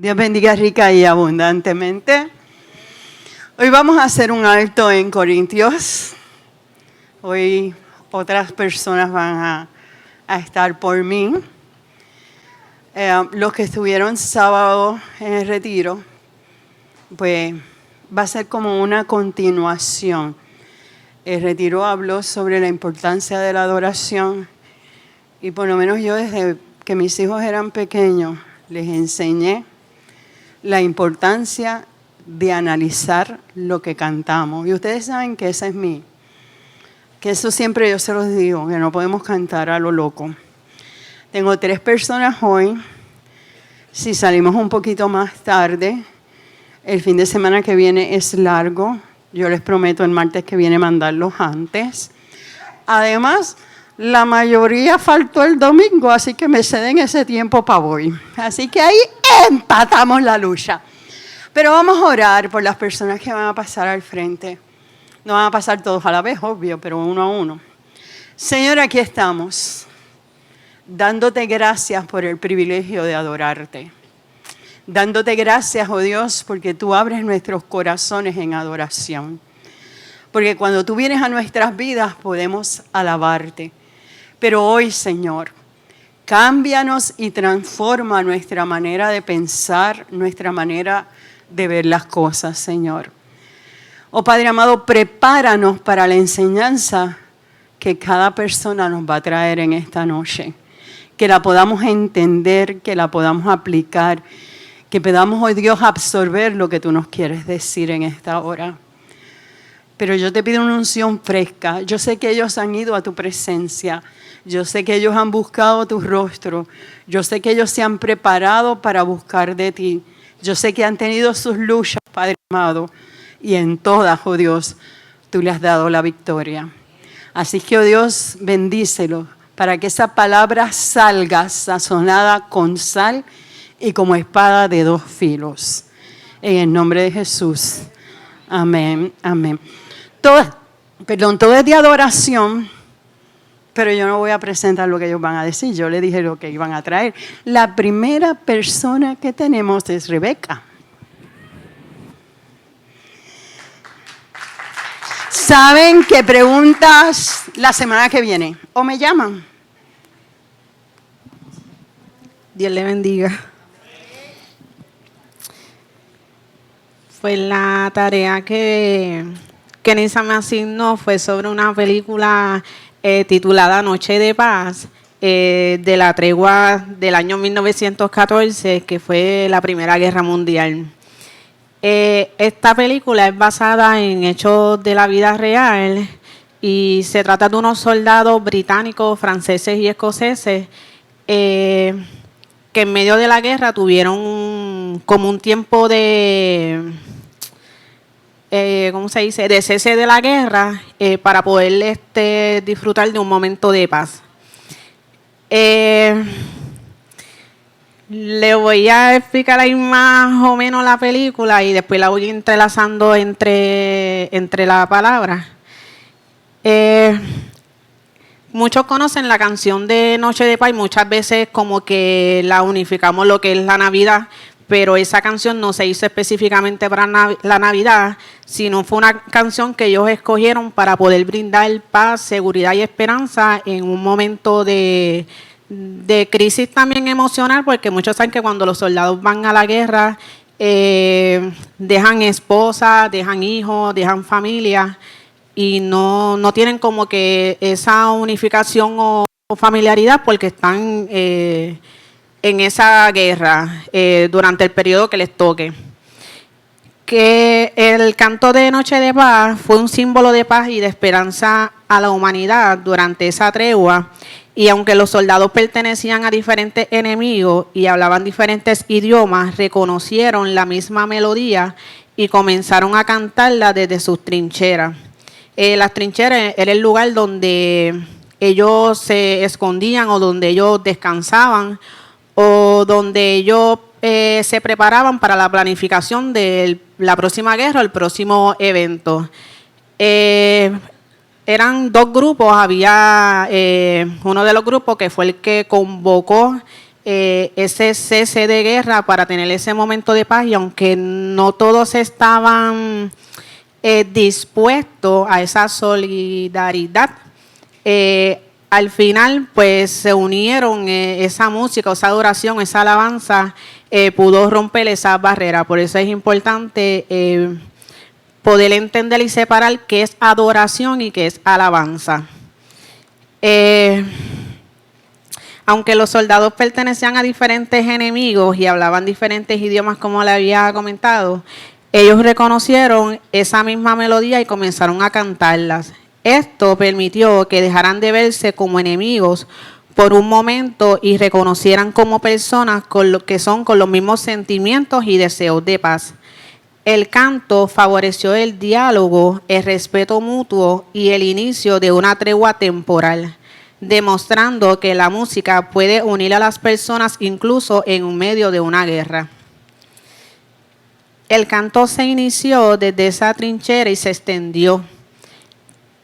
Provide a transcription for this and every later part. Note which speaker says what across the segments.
Speaker 1: Dios bendiga rica y abundantemente. Hoy vamos a hacer un alto en Corintios. Hoy otras personas van a estar por mí. Los que estuvieron sábado en el retiro, pues va a ser como una continuación. El retiro habló sobre la importancia de la adoración y por lo menos yo desde que mis hijos eran pequeños les enseñé la importancia de analizar lo que cantamos. Y ustedes saben que esa es que eso siempre yo se los digo, que no podemos cantar a lo loco. Tengo 3 personas hoy. Si salimos un poquito más tarde, el fin de semana que viene es largo. Yo les prometo el martes que viene mandarlos antes. Además, la mayoría faltó el domingo, así que me ceden ese tiempo para hoy. Así que ahí empatamos la lucha. Pero vamos a orar por las personas que van a pasar al frente. No van a pasar todos a la vez, obvio, pero uno a uno. Señor, aquí estamos, dándote gracias por el privilegio de adorarte. Dándote gracias, oh Dios, porque tú abres nuestros corazones en adoración. Porque cuando tú vienes a nuestras vidas podemos alabarte. Pero hoy, Señor, cámbianos y transforma nuestra manera de pensar, nuestra manera de ver las cosas, Señor. Oh Padre amado, prepáranos para la enseñanza que cada persona nos va a traer en esta noche. Que la podamos entender, que la podamos aplicar, que podamos, oh Dios, absorber lo que tú nos quieres decir en esta hora. Pero yo te pido una unción fresca. Yo sé que ellos han ido a tu presencia. Yo sé que ellos han buscado tu rostro. Yo sé que ellos se han preparado para buscar de ti. Yo sé que han tenido sus luchas, Padre amado. Y en todas, oh Dios, tú le has dado la victoria. Así que, oh Dios, bendícelo para que esa palabra salga sazonada con sal y como espada de 2 filos. En el nombre de Jesús. Amén, amén. Todo es de adoración, pero yo no voy a presentar lo que ellos van a decir. Yo le dije lo que iban a traer. La primera persona que tenemos es Rebeca. ¿Saben qué preguntas la semana que viene? ¿O me llaman?
Speaker 2: Dios le bendiga. Pues la tarea que Nisa me asignó fue sobre una película titulada Noche de Paz, de la tregua del año 1914, que fue la Primera Guerra Mundial. Esta película es basada en hechos de la vida real y se trata de unos soldados británicos, franceses y escoceses que en medio de la guerra tuvieron como un tiempo de, ¿cómo se dice?, de cese de la guerra para poder disfrutar de un momento de paz. Le voy a explicar ahí más o menos la película y después la voy entrelazando entre la palabra. Muchos conocen la canción de Noche de Paz y muchas veces como que la unificamos lo que es la Navidad, pero esa canción no se hizo específicamente para la Navidad, sino fue una canción que ellos escogieron para poder brindar paz, seguridad y esperanza en un momento de crisis también emocional, porque muchos saben que cuando los soldados van a la guerra dejan esposas, dejan hijos, dejan familia y no tienen como que esa unificación o familiaridad porque están en esa guerra durante el periodo que les toque. Que el canto de Noche de Paz fue un símbolo de paz y de esperanza a la humanidad durante esa tregua. Y aunque los soldados pertenecían a diferentes enemigos y hablaban diferentes idiomas, reconocieron la misma melodía y comenzaron a cantarla desde sus trincheras. Las trincheras era el lugar donde ellos se escondían o donde ellos descansaban o donde ellos se preparaban para la planificación de la próxima guerra o el próximo evento. Eran 2 grupos, había uno de los grupos que fue el que convocó ese cese de guerra para tener ese momento de paz, y aunque no todos estaban dispuestos a esa solidaridad, al final pues se unieron, esa música, esa adoración, esa alabanza pudo romper esa barrera. Por eso es importante poder entender y separar qué es adoración y qué es alabanza. Aunque los soldados pertenecían a diferentes enemigos y hablaban diferentes idiomas, como le había comentado, ellos reconocieron esa misma melodía y comenzaron a cantarlas. Esto permitió que dejaran de verse como enemigos por un momento y reconocieran como personas con los mismos sentimientos y deseos de paz. El canto favoreció el diálogo, el respeto mutuo y el inicio de una tregua temporal, demostrando que la música puede unir a las personas incluso en medio de una guerra. El canto se inició desde esa trinchera y se extendió.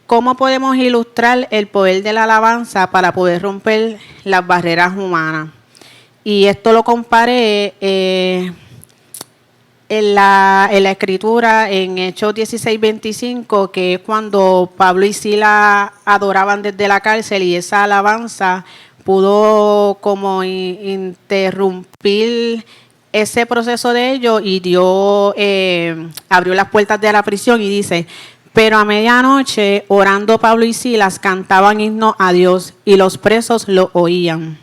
Speaker 2: ¿Cómo podemos ilustrar el poder de la alabanza para poder romper las barreras humanas? Y esto lo comparé en la escritura en Hechos 16:25, que es cuando Pablo y Silas adoraban desde la cárcel, y esa alabanza pudo como interrumpir ese proceso de ellos, y Dios abrió las puertas de la prisión. Y dice: pero a medianoche, orando Pablo y Silas, cantaban himnos a Dios, y los presos lo oían.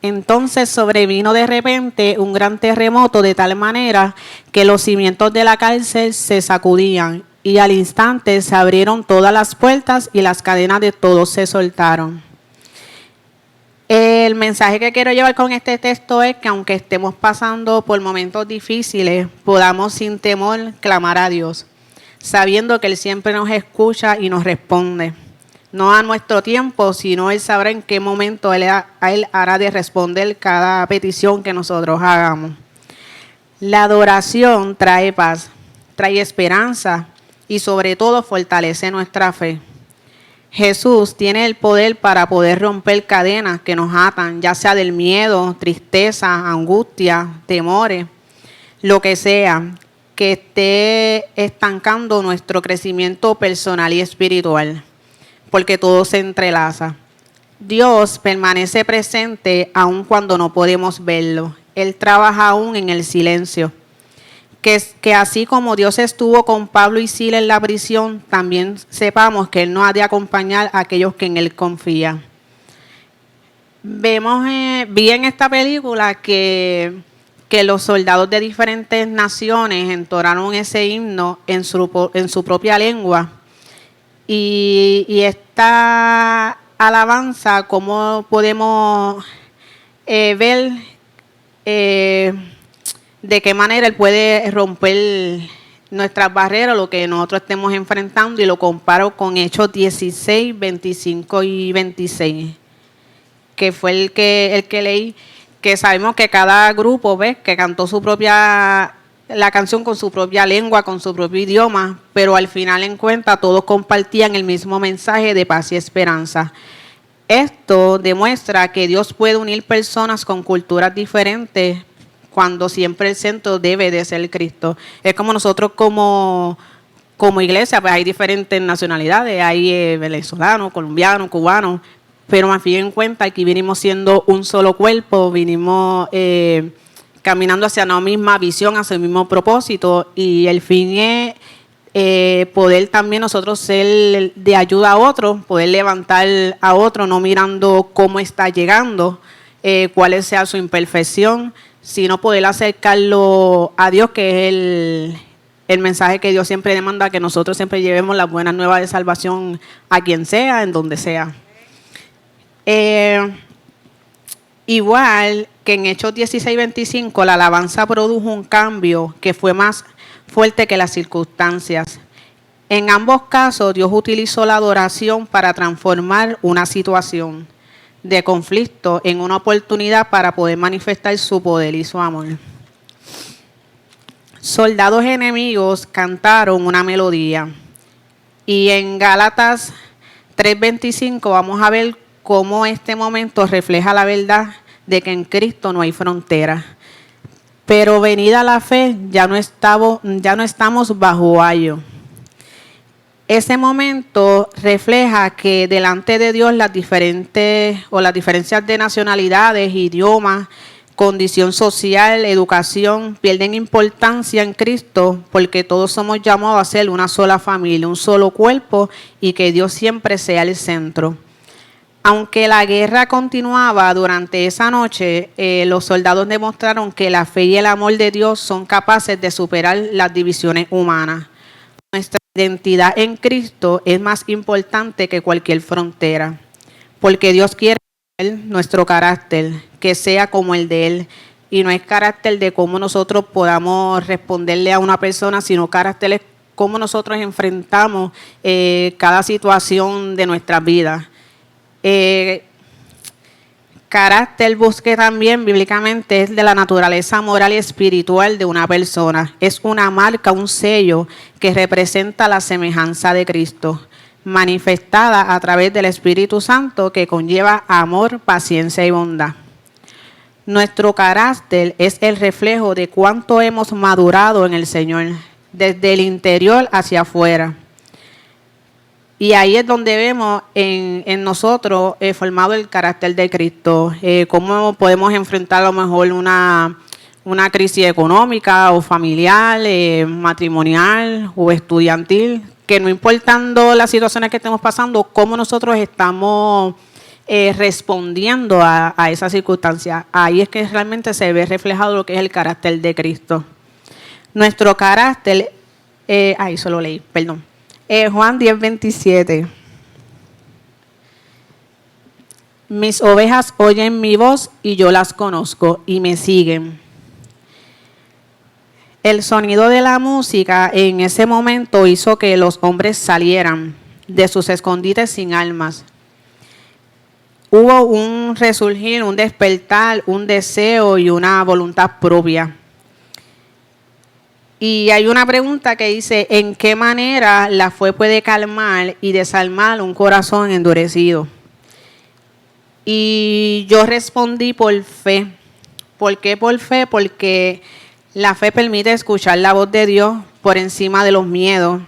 Speaker 2: Entonces sobrevino de repente un gran terremoto, de tal manera que los cimientos de la cárcel se sacudían, y al instante se abrieron todas las puertas y las cadenas de todos se soltaron. El mensaje que quiero llevar con este texto es que aunque estemos pasando por momentos difíciles, podamos sin temor clamar a Dios, sabiendo que Él siempre nos escucha y nos responde. No a nuestro tiempo, sino Él sabrá en qué momento Él hará de responder cada petición que nosotros hagamos. La adoración trae paz, trae esperanza y sobre todo fortalece nuestra fe. Jesús tiene el poder para poder romper cadenas que nos atan, ya sea del miedo, tristeza, angustia, temores, lo que sea, que esté estancando nuestro crecimiento personal y espiritual, porque todo se entrelaza. Dios permanece presente aun cuando no podemos verlo. Él trabaja aún en el silencio. Que así como Dios estuvo con Pablo y Silas en la prisión, también sepamos que Él nos ha de acompañar a aquellos que en Él confían. Vi en esta película que los soldados de diferentes naciones entonaron ese himno en su propia lengua. Y esta alabanza, ¿cómo podemos ver de qué manera Él puede romper nuestras barreras, lo que nosotros estemos enfrentando? Y lo comparo con Hechos 16, 25 y 26, que fue el que leí, que sabemos que cada grupo, que cantó la canción con su propia lengua, con su propio idioma, pero al final en cuenta todos compartían el mismo mensaje de paz y esperanza. Esto demuestra que Dios puede unir personas con culturas diferentes, cuando siempre el centro debe de ser Cristo. Es como nosotros como iglesia, pues hay diferentes nacionalidades, hay venezolanos, colombianos, cubanos, pero más bien en cuenta aquí venimos siendo un solo cuerpo, vinimos caminando hacia la misma visión, hacia el mismo propósito, y el fin es poder también nosotros ser de ayuda a otros, poder levantar a otro, no mirando cómo está llegando, cuál sea su imperfección, sino poder acercarlo a Dios, que es el mensaje que Dios siempre demanda, que nosotros siempre llevemos las buenas nuevas de salvación a quien sea, en donde sea. Igual que en Hechos 16:25, la alabanza produjo un cambio que fue más fuerte que las circunstancias. En ambos casos, Dios utilizó la adoración para transformar una situación de conflicto en una oportunidad para poder manifestar su poder y su amor. Soldados enemigos cantaron una melodía, y en Gálatas 3:25 vamos a ver cómo este momento refleja la verdad de que en Cristo no hay frontera. Pero venida la fe, ya no estamos bajo ayo. Ese momento refleja que delante de Dios las diferencias de nacionalidades, idiomas, condición social, educación, pierden importancia en Cristo porque todos somos llamados a ser una sola familia, un solo cuerpo y que Dios siempre sea el centro. Aunque la guerra continuaba durante esa noche, los soldados demostraron que la fe y el amor de Dios son capaces de superar las divisiones humanas. Nuestra identidad en Cristo es más importante que cualquier frontera, porque Dios quiere nuestro carácter, que sea como el de Él, y no es carácter de cómo nosotros podamos responderle a una persona, sino carácter es cómo nosotros enfrentamos cada situación de nuestras vidas. Carácter busque también bíblicamente es de la naturaleza moral y espiritual de una persona. Es una marca, un sello que representa la semejanza de Cristo, manifestada a través del Espíritu Santo que conlleva amor, paciencia y bondad. Nuestro carácter es el reflejo de cuánto hemos madurado en el Señor, desde el interior hacia afuera. Y ahí es donde vemos en nosotros formado el carácter de Cristo, cómo podemos enfrentar a lo mejor una crisis económica o familiar, matrimonial o estudiantil, que no importando las situaciones que estemos pasando, cómo nosotros estamos respondiendo a esa circunstancia. Ahí es que realmente se ve reflejado lo que es el carácter de Cristo. Nuestro carácter, eso lo leí, perdón. Juan 10:27. Mis ovejas oyen mi voz y yo las conozco y me siguen. El sonido de la música en ese momento hizo que los hombres salieran de sus escondites sin armas. Hubo un resurgir, un despertar, un deseo y una voluntad propia. Y hay una pregunta que dice, ¿en qué manera la fe puede calmar y desarmar un corazón endurecido? Y yo respondí por fe. ¿Por qué por fe? Porque la fe permite escuchar la voz de Dios por encima de los miedos.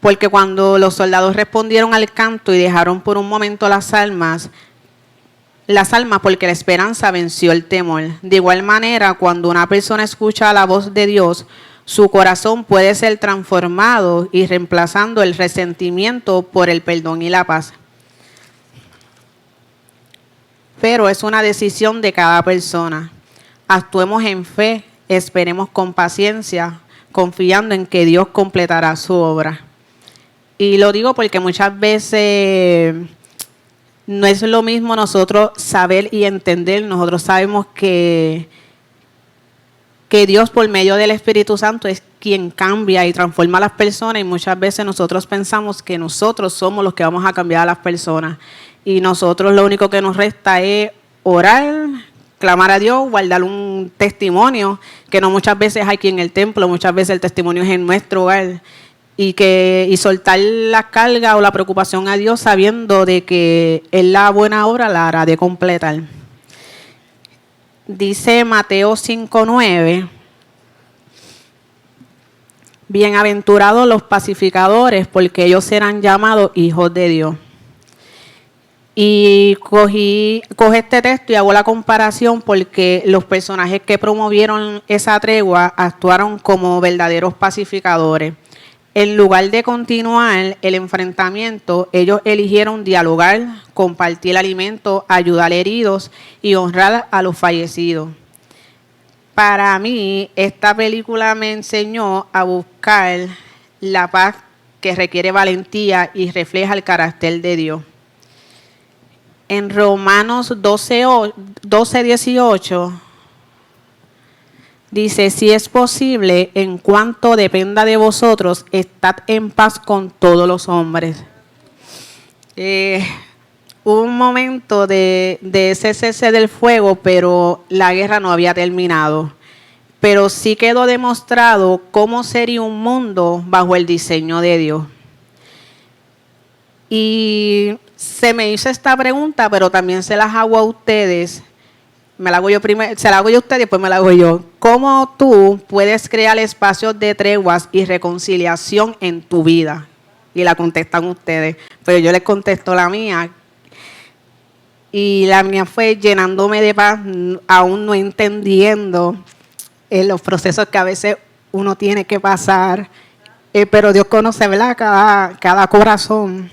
Speaker 2: Porque cuando los soldados respondieron al canto y dejaron por un momento las almas, porque la esperanza venció el temor. De igual manera, cuando una persona escucha la voz de Dios, su corazón puede ser transformado y reemplazando el resentimiento por el perdón y la paz. Pero es una decisión de cada persona. Actuemos en fe, esperemos con paciencia, confiando en que Dios completará su obra. Y lo digo porque muchas veces no es lo mismo nosotros saber y entender. Nosotros sabemos que Dios por medio del Espíritu Santo es quien cambia y transforma a las personas, y muchas veces nosotros pensamos que nosotros somos los que vamos a cambiar a las personas y nosotros lo único que nos resta es orar, clamar a Dios, guardar un testimonio que no muchas veces hay aquí en el templo, muchas veces el testimonio es en nuestro hogar, y soltar la carga o la preocupación a Dios sabiendo de que Él la buena obra la hará de completar. Dice Mateo 5:9, bienaventurados los pacificadores, porque ellos serán llamados hijos de Dios. Y coge este texto y hago la comparación porque los personajes que promovieron esa tregua actuaron como verdaderos pacificadores. En lugar de continuar el enfrentamiento, ellos eligieron dialogar, compartir alimento, ayudar a heridos y honrar a los fallecidos. Para mí, esta película me enseñó a buscar la paz que requiere valentía y refleja el carácter de Dios. En Romanos 12:18 dice, si es posible, en cuanto dependa de vosotros, estad en paz con todos los hombres. Hubo un momento de ese cese del fuego, pero la guerra no había terminado. Pero sí quedó demostrado cómo sería un mundo bajo el diseño de Dios. Y Se me hizo esta pregunta, pero también se las hago a ustedes. Me la hago yo primero, se la hago yo a ustedes y después me la hago yo. ¿Cómo tú puedes crear espacios de treguas y reconciliación en tu vida? Y la contestan ustedes, pero yo les contesto la mía. Y la mía fue llenándome de paz, aún no entendiendo los procesos que a veces uno tiene que pasar, pero Dios conoce, ¿verdad?, cada corazón.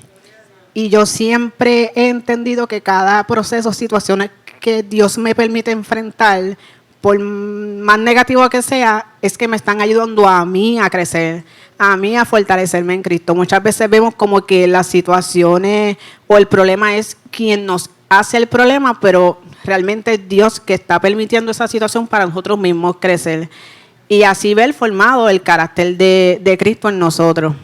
Speaker 2: Y yo siempre he entendido que cada proceso, situaciones que Dios me permite enfrentar, por más negativo que sea, es que me están ayudando a mí a crecer, a mí a fortalecerme en Cristo. Muchas veces vemos como que las situaciones o el problema es quien nos hace el problema, pero realmente es Dios que está permitiendo esa situación para nosotros mismos crecer. Y así ver formado el carácter de Cristo en nosotros.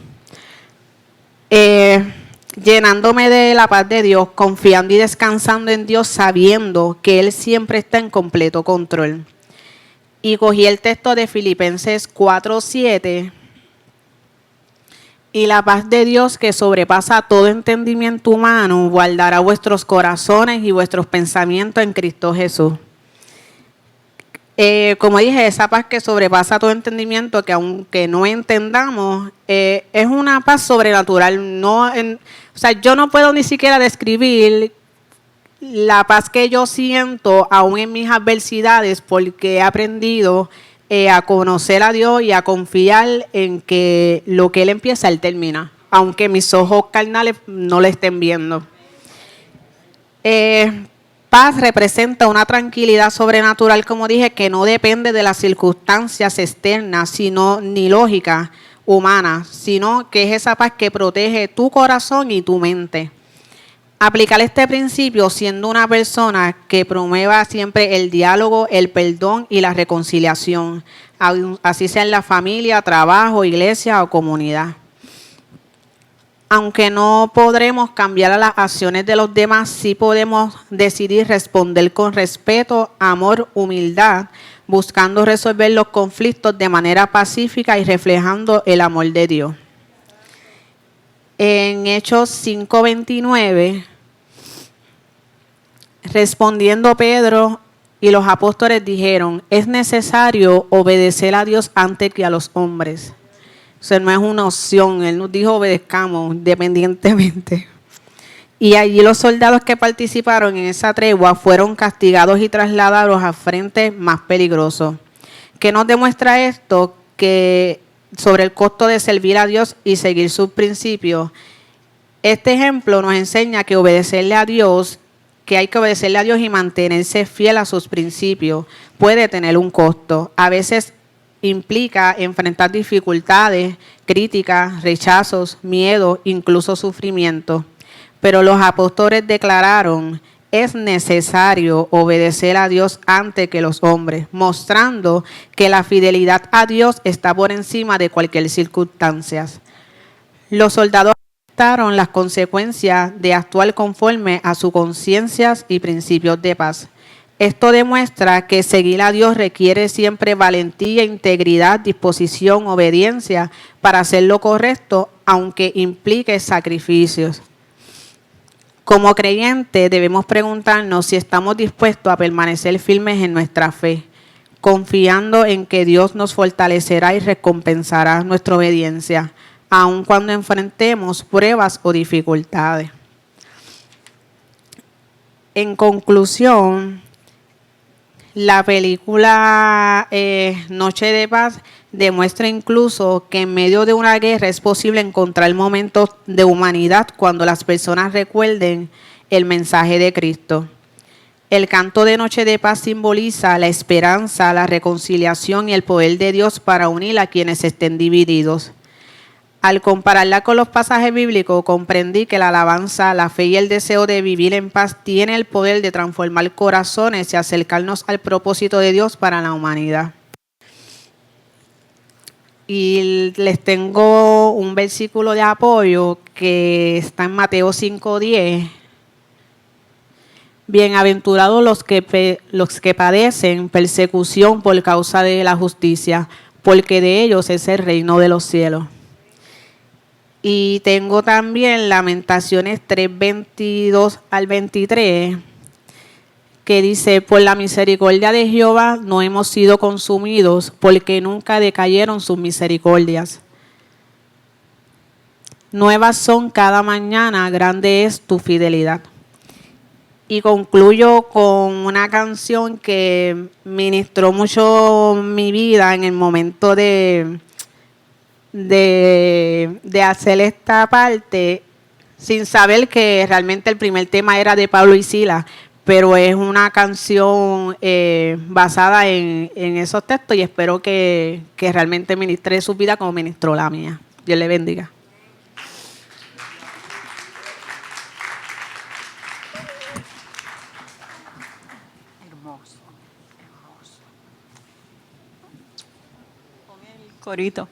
Speaker 2: Llenándome de la paz de Dios, confiando y descansando en Dios, sabiendo que Él siempre está en completo control. Y cogí el texto de Filipenses 4:7. Y la paz de Dios, que sobrepasa todo entendimiento humano, guardará vuestros corazones y vuestros pensamientos en Cristo Jesús. Como dije, esa paz que sobrepasa todo entendimiento, que aunque no entendamos, es una paz sobrenatural. Yo no puedo ni siquiera describir la paz que yo siento aún en mis adversidades, porque he aprendido a conocer a Dios y a confiar en que lo que Él empieza, Él termina, aunque mis ojos carnales no lo estén viendo. Paz representa una tranquilidad sobrenatural, como dije, que no depende de las circunstancias externas, ni lógica humana, sino que es esa paz que protege tu corazón y tu mente. Aplicar este principio siendo una persona que promueva siempre el diálogo, el perdón y la reconciliación, así sea en la familia, trabajo, iglesia o comunidad. Aunque no podremos cambiar a las acciones de los demás, sí podemos decidir responder con respeto, amor, humildad, buscando resolver los conflictos de manera pacífica y reflejando el amor de Dios. En Hechos 5:29, respondiendo Pedro y los apóstoles dijeron: es necesario obedecer a Dios antes que a los hombres. O sea, no es una opción, Él nos dijo obedezcamos independientemente. Y allí los soldados que participaron en esa tregua fueron castigados y trasladados a frentes más peligrosos. ¿Qué nos demuestra esto? Que sobre el costo de servir a Dios y seguir sus principios. Este ejemplo nos enseña que obedecerle a Dios, que hay que obedecerle a Dios y mantenerse fiel a sus principios, puede tener un costo. A veces implica enfrentar dificultades, críticas, rechazos, miedo, incluso sufrimiento. Pero los apóstoles declararon: es necesario obedecer a Dios antes que los hombres, mostrando que la fidelidad a Dios está por encima de cualquier circunstancia. Los soldados aceptaron las consecuencias de actuar conforme a sus conciencias y principios de paz. Esto demuestra que seguir a Dios requiere siempre valentía, integridad, disposición, obediencia para hacer lo correcto, aunque implique sacrificios. Como creyentes debemos preguntarnos si estamos dispuestos a permanecer firmes en nuestra fe, confiando en que Dios nos fortalecerá y recompensará nuestra obediencia, aun cuando enfrentemos pruebas o dificultades. En conclusión, la película Noche de Paz demuestra incluso que en medio de una guerra es posible encontrar momentos de humanidad cuando las personas recuerden el mensaje de Cristo. El canto de Noche de Paz simboliza la esperanza, la reconciliación y el poder de Dios para unir a quienes estén divididos. Al compararla con los pasajes bíblicos, comprendí que la alabanza, la fe y el deseo de vivir en paz tiene el poder de transformar corazones y acercarnos al propósito de Dios para la humanidad. Y les tengo un versículo de apoyo que está en Mateo 5:10. Bienaventurados los que padecen persecución por causa de la justicia, porque de ellos es el reino de los cielos. Y tengo también Lamentaciones 3:22 al 23, que dice: por la misericordia de Jehová no hemos sido consumidos, porque nunca decayeron sus misericordias. Nuevas son cada mañana, grande es tu fidelidad. Y concluyo con una canción que ministró mucho mi vida en el momento de hacer esta parte, sin saber que realmente el primer tema era de Pablo y Silas, pero es una canción basada en esos textos, y espero que realmente ministre su vida como ministró la mía. Dios le bendiga.
Speaker 1: Hermoso, hermoso. Con el corito.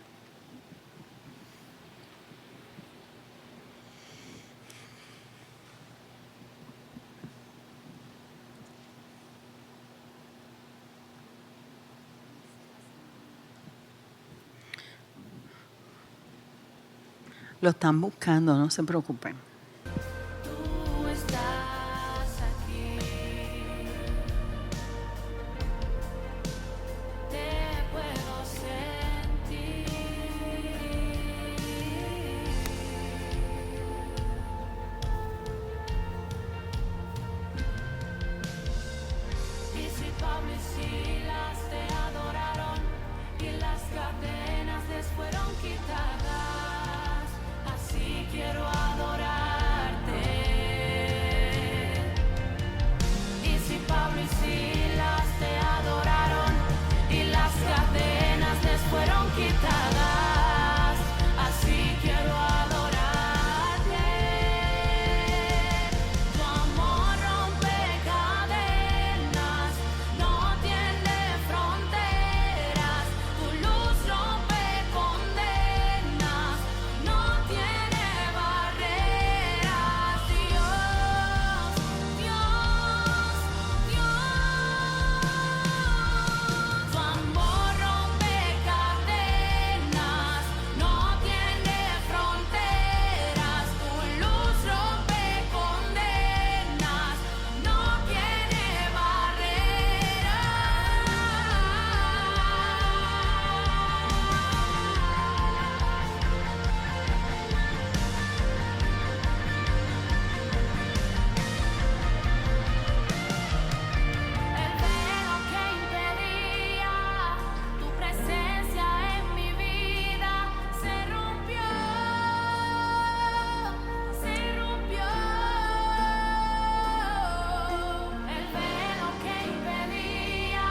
Speaker 1: Lo están buscando, no se preocupen.
Speaker 3: Tú estás aquí, te puedo sentir, y si Pablo y Silas te adoraron y las cadenas les fueron quitadas, así quiero adorarte. Y si Pablo y Silas te adoraron y las cadenas les fueron quitadas, así quiero adorarte. Tu amor rompe cadenas, no tiene fronteras, tu luz rompe condenas, no tiene barreras. Dios, Dios, Dios. Tu amor rompe cadenas, no tiene fronteras, tu luz rompe condenas, no tiene El velo que impedía tu presencia en mi vida se rompió, se rompió. El velo que impedía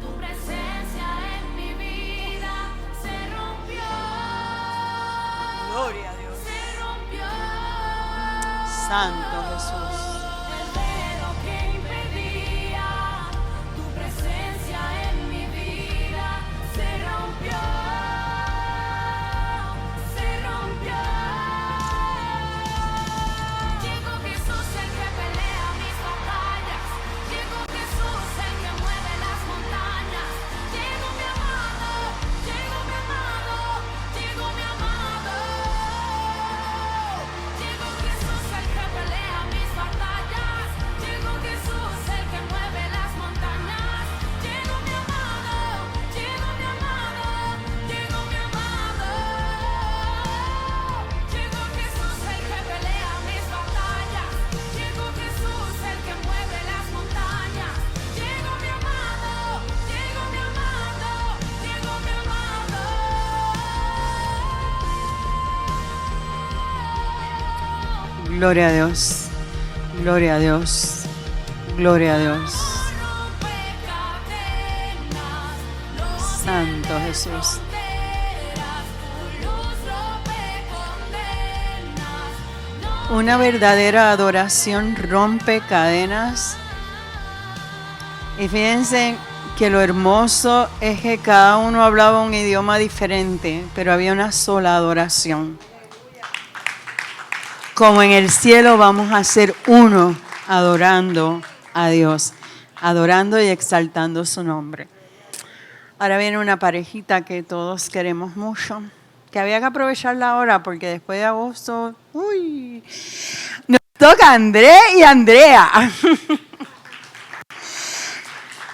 Speaker 3: tu presencia en mi vida se rompió,
Speaker 1: Gloria a Dios.
Speaker 3: se rompió.
Speaker 1: Santo Jesús.
Speaker 3: El velo que impedía tu presencia en mi vida se rompió, se rompió. Llegó Jesús el que pelea mis batallas, llegó Jesús el que mueve las montañas, llegó mi amado, llegó mi amado, llegó mi amado. Llegó Jesús el que pelea mis batallas, llegó Jesús el que mueve las montañas, llegó mi amado, llegó mi amado, llegó mi amado. Llegó Jesús el que pelea mis batallas, llegó Jesús el que mueve las montañas, llegó mi amado, llegó mi amado, llegó mi amado.
Speaker 1: Gloria a Dios. Gloria a Dios. Gloria a Dios.
Speaker 3: Rompe cadenas, no
Speaker 1: Santo Jesús.
Speaker 3: fronteras, tu luz rompe condenas, no
Speaker 1: Una verdadera adoración rompe cadenas. Y fíjense que lo hermoso es que cada uno hablaba un idioma diferente, pero había una sola adoración. Como en el cielo vamos a ser uno adorando a Dios, adorando y exaltando su nombre. Ahora viene una parejita que todos queremos mucho, que había que aprovecharla ahora porque después de agosto, uy, nos toca Andrés y Andrea.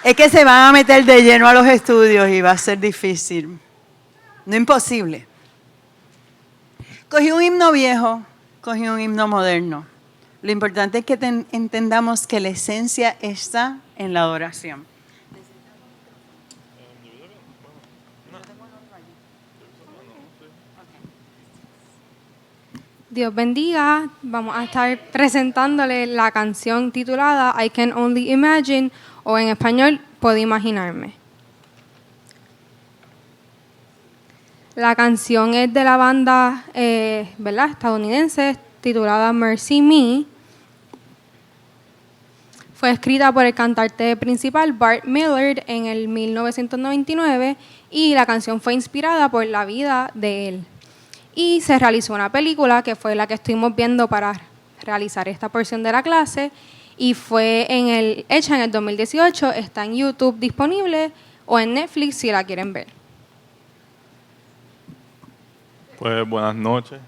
Speaker 1: Es que se van a meter de lleno a los estudios y va a ser difícil. No imposible. Cogí un himno viejo, cogí un himno moderno. Lo importante es que entendamos que la esencia está en la adoración.
Speaker 4: Dios bendiga. Vamos a estar presentándole la canción titulada I Can Only Imagine, o en español, Puedo Imaginarme. La canción es de la banda ¿verdad? Estadounidense titulada Mercy Me. Fue escrita por el cantante principal Bart Millard en el 1999 y la canción fue inspirada por la vida de él. Y se realizó una película que fue la que estuvimos viendo para realizar esta porción de la clase y fue hecha en el 2018, está en YouTube disponible o en Netflix si la quieren ver.
Speaker 5: Pues buenas noches.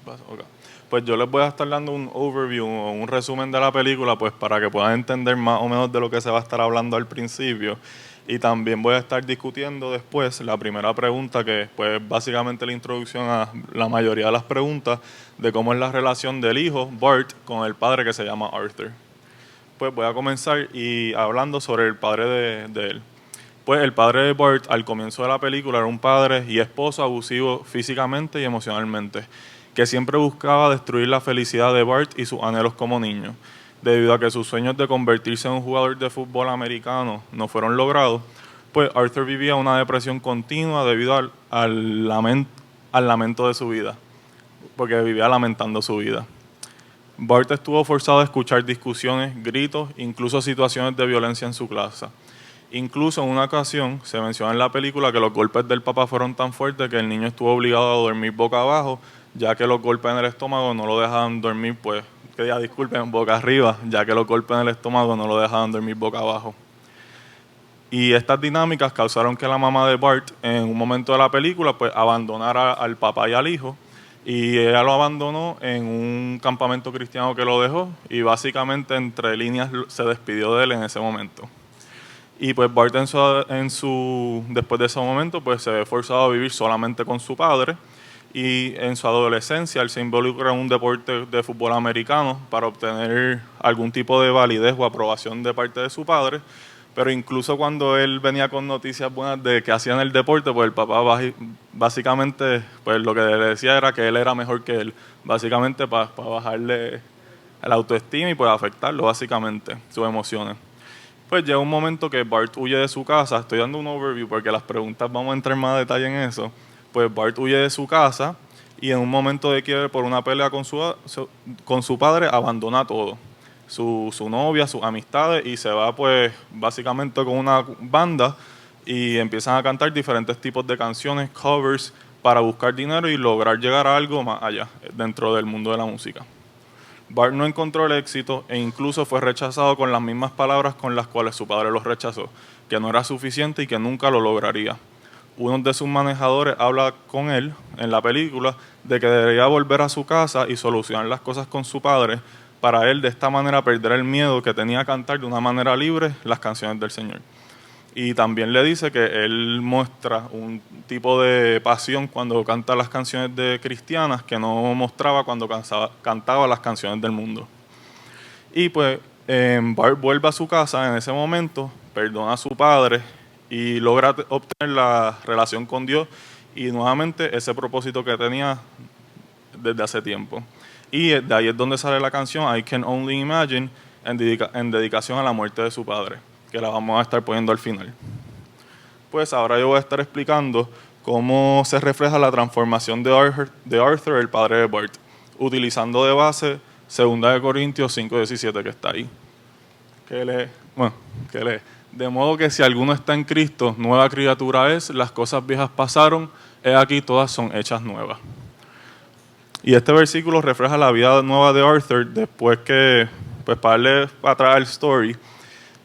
Speaker 5: Okay. Pues yo les voy a estar dando un overview o un resumen de la película, pues para que puedan entender más o menos de lo que se va a estar hablando al principio. Y también voy a estar discutiendo después la primera pregunta, que pues básicamente la introducción a la mayoría de las preguntas de cómo es la relación del hijo, Bart, con el padre que se llama Arthur. Pues voy a comenzar hablando sobre el padre de él. Pues el padre de Bart al comienzo de la película era un padre y esposo abusivo físicamente y emocionalmente, que siempre buscaba destruir la felicidad de Bart y sus anhelos como niño. Debido a que sus sueños de convertirse en un jugador de fútbol americano no fueron logrados, pues Arthur vivía una depresión continua debido al lamento de su vida, porque vivía lamentando su vida. Bart estuvo forzado a escuchar discusiones, gritos, incluso situaciones de violencia en su clase. Incluso en una ocasión se menciona en la película que los golpes del papá fueron tan fuertes que el niño estuvo obligado a dormir boca abajo, ya que los golpes en el estómago no lo dejaban dormir, boca arriba, ya que los golpes en el estómago no lo dejaban dormir boca abajo. Y estas dinámicas causaron que la mamá de Bart, en un momento de la película, pues abandonara al papá y al hijo, y ella lo abandonó en un campamento cristiano que lo dejó, y básicamente entre líneas se despidió de él en ese momento. Y pues Bart después de ese momento pues se ve forzado a vivir solamente con su padre, y en su adolescencia él se involucra en un deporte de fútbol americano para obtener algún tipo de validez o aprobación de parte de su padre, pero incluso cuando él venía con noticias buenas de que hacía en el deporte, pues el papá básicamente pues lo que le decía era que él era mejor que él, básicamente para bajarle la autoestima y pues afectarlo básicamente, sus emociones. Pues llega un momento que Bart huye de su casa. Estoy dando un overview porque las preguntas vamos a entrar más a detalle en eso. Pues Bart huye de su casa y en un momento de quiebre por una pelea con su padre abandona todo. Su novia, sus amistades, y se va pues básicamente con una banda y empiezan a cantar diferentes tipos de canciones, covers, para buscar dinero y lograr llegar a algo más allá dentro del mundo de la música. Bart no encontró el éxito e incluso fue rechazado con las mismas palabras con las cuales su padre lo rechazó, que no era suficiente y que nunca lo lograría. Uno de sus manejadores habla con él en la película de que debería volver a su casa y solucionar las cosas con su padre, para él de esta manera perder el miedo que tenía a cantar de una manera libre las canciones del Señor. Y también le dice que él muestra un tipo de pasión cuando canta las canciones de cristianas que no mostraba cuando cantaba las canciones del mundo. Y pues Bart vuelve a su casa en ese momento, perdona a su padre y logra obtener la relación con Dios y nuevamente ese propósito que tenía desde hace tiempo. Y de ahí es donde sale la canción I Can Only Imagine, en dedicación a la muerte de su padre, que la vamos a estar poniendo al final. Pues ahora yo voy a estar explicando cómo se refleja la transformación de Arthur, el padre de Bart, utilizando de base 2 Corintios 5:17, que está ahí. Que lee. De modo que si alguno está en Cristo, nueva criatura es, las cosas viejas pasaron, he aquí todas son hechas nuevas. Y este versículo refleja la vida nueva de Arthur después que, pues para darle atrás al story,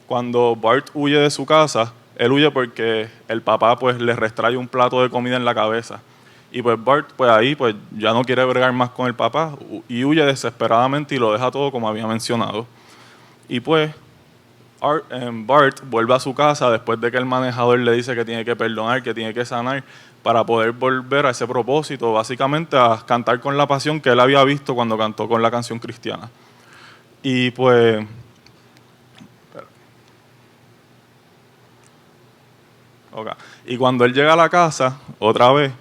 Speaker 5: cuando Bart huye de su casa, él huye porque el papá pues le restrae un plato de comida en la cabeza. Y pues Bart pues ahí pues ya no quiere bregar más con el papá y huye desesperadamente y lo deja todo como había mencionado. Y pues Bart vuelve a su casa después de que el manejador le dice que tiene que perdonar, que tiene que sanar, para poder volver a ese propósito, básicamente a cantar con la pasión que él había visto cuando cantó con la canción cristiana. Y pues... Okay. Y cuando él llega a la casa, otra vez,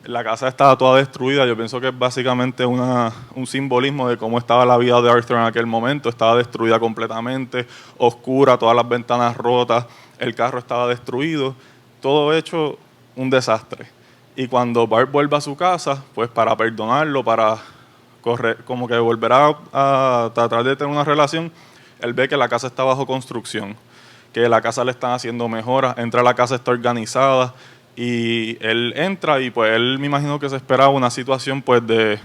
Speaker 5: la casa estaba toda destruida. Yo pienso que es básicamente un simbolismo de cómo estaba la vida de Arthur en aquel momento. Estaba destruida completamente, oscura, todas las ventanas rotas, el carro estaba destruido, todo hecho un desastre. Y cuando Bart vuelve a su casa, pues para perdonarlo, para como que volver a tratar de tener una relación, él ve que la casa está bajo construcción, que la casa le están haciendo mejoras, entra a la casa, está organizada, y él entra y pues él me imagino que se esperaba una situación pues de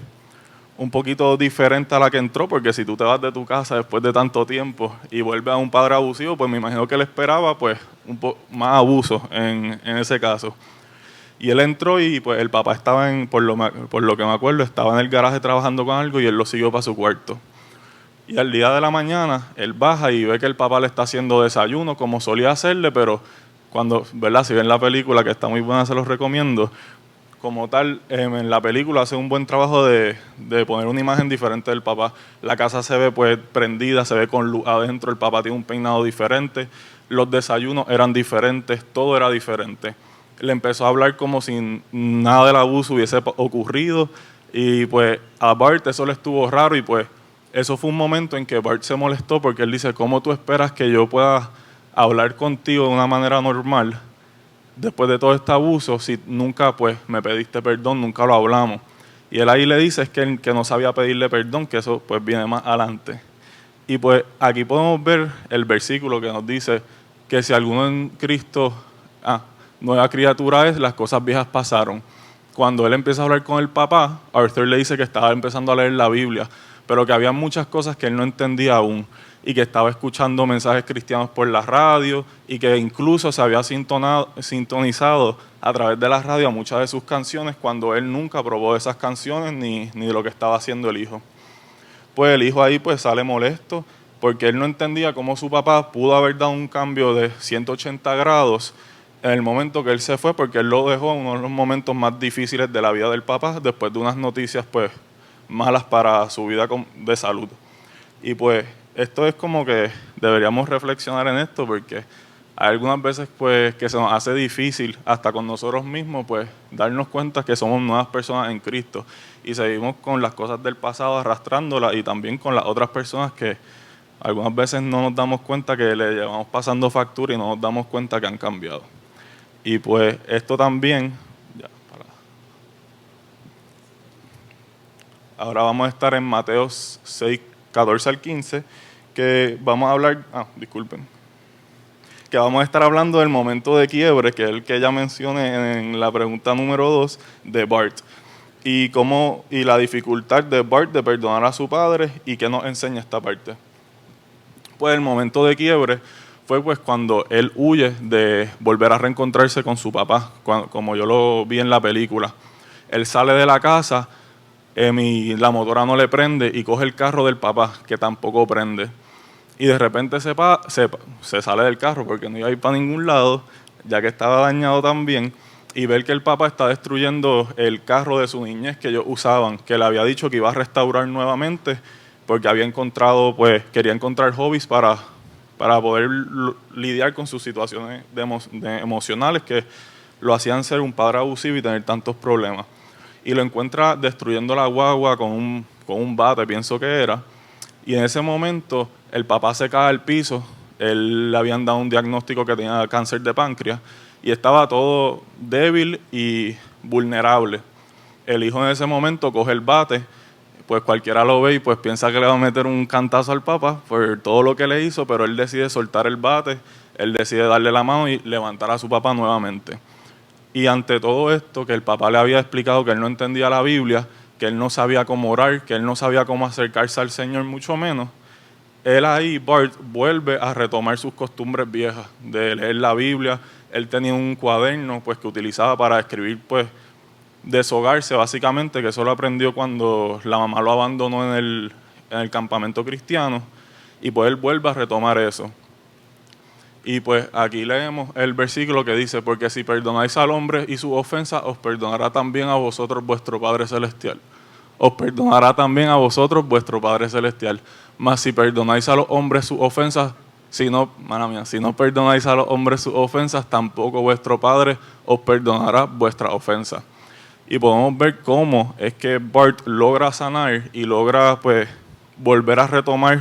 Speaker 5: un poquito diferente a la que entró, porque si tú te vas de tu casa después de tanto tiempo y vuelves a un padre abusivo, pues me imagino que él esperaba pues más abuso en ese caso. Y él entró y pues el papá estaba, por lo que me acuerdo, estaba en el garaje trabajando con algo y él lo siguió para su cuarto. Y al día de la mañana, él baja y ve que el papá le está haciendo desayuno, como solía hacerle, pero cuando, ¿verdad? Si ven la película, que está muy buena, se los recomiendo. Como tal, en la película hace un buen trabajo de poner una imagen diferente del papá. La casa se ve pues prendida, se ve con luz adentro, el papá tiene un peinado diferente, los desayunos eran diferentes, todo era diferente. Le empezó a hablar como si nada del abuso hubiese ocurrido y pues a Bart eso le estuvo raro y pues eso fue un momento en que Bart se molestó porque él dice, ¿cómo tú esperas que yo pueda hablar contigo de una manera normal después de todo este abuso si nunca pues me pediste perdón, nunca lo hablamos? Y él ahí le dice es que no sabía pedirle perdón, que eso pues viene más adelante. Y pues aquí podemos ver el versículo que nos dice que si alguno en Cristo, nueva criatura es, las cosas viejas pasaron. Cuando él empieza a hablar con el papá, Arthur le dice que estaba empezando a leer la Biblia, pero que había muchas cosas que él no entendía aún y que estaba escuchando mensajes cristianos por la radio y que incluso se había sintonizado a través de la radio a muchas de sus canciones cuando él nunca probó esas canciones ni de lo que estaba haciendo el hijo. Pues el hijo ahí pues sale molesto porque él no entendía cómo su papá pudo haber dado un cambio de 180 grados en el momento que él se fue, porque él lo dejó en uno de los momentos más difíciles de la vida del papá después de unas noticias pues malas para su vida de salud. Y pues esto es como que deberíamos reflexionar en esto porque hay algunas veces pues que se nos hace difícil hasta con nosotros mismos pues darnos cuenta que somos nuevas personas en Cristo y seguimos con las cosas del pasado arrastrándolas y también con las otras personas que algunas veces no nos damos cuenta que le llevamos pasando factura y no nos damos cuenta que han cambiado. Y pues esto también... Ahora vamos a estar en Mateo 6, 14 al 15, que vamos a hablar... que vamos a estar hablando del momento de quiebre, que es el que ella menciona en la pregunta número 2 de Bart. Y la dificultad de Bart de perdonar a su padre y qué nos enseña esta parte. Pues el momento de quiebre fue pues cuando él huye de volver a reencontrarse con su papá, como yo lo vi en la película. Él sale de la casa, y la motora no le prende y coge el carro del papá, que tampoco prende. Y de repente se sale del carro porque no iba a ir para ningún lado, ya que estaba dañado también, y ver que el papá está destruyendo el carro de su niñez que ellos usaban, que le había dicho que iba a restaurar nuevamente porque quería encontrar hobbies para poder lidiar con sus situaciones emocionales que lo hacían ser un padre abusivo y tener tantos problemas. Y lo encuentra destruyendo la guagua con un bate, pienso que era. Y en ese momento el papá se cae al piso, él le habían dado un diagnóstico que tenía cáncer de páncreas y estaba todo débil y vulnerable. El hijo en ese momento coge el bate, pues cualquiera lo ve y pues piensa que le va a meter un cantazo al papá por todo lo que le hizo, pero él decide soltar el bate, él decide darle la mano y levantar a su papá nuevamente. Y ante todo esto, que el papá le había explicado que él no entendía la Biblia, que él no sabía cómo orar, que él no sabía cómo acercarse al Señor, mucho menos, él ahí, Bart, vuelve a retomar sus costumbres viejas de leer la Biblia. Él tenía un cuaderno pues, que utilizaba para escribir, pues, deshogarse básicamente, que eso lo aprendió cuando la mamá lo abandonó en el campamento cristiano, y pues él vuelve a retomar eso. Y pues aquí leemos el versículo que dice: porque si perdonáis al hombre y su ofensa, os perdonará también a vosotros vuestro Padre Celestial. Os perdonará también a vosotros vuestro Padre Celestial. Mas si perdonáis a los hombres sus ofensas, si no perdonáis a los hombres sus ofensas, tampoco vuestro Padre os perdonará vuestras ofensas. Y podemos ver cómo es que Bart logra sanar y logra pues volver a retomar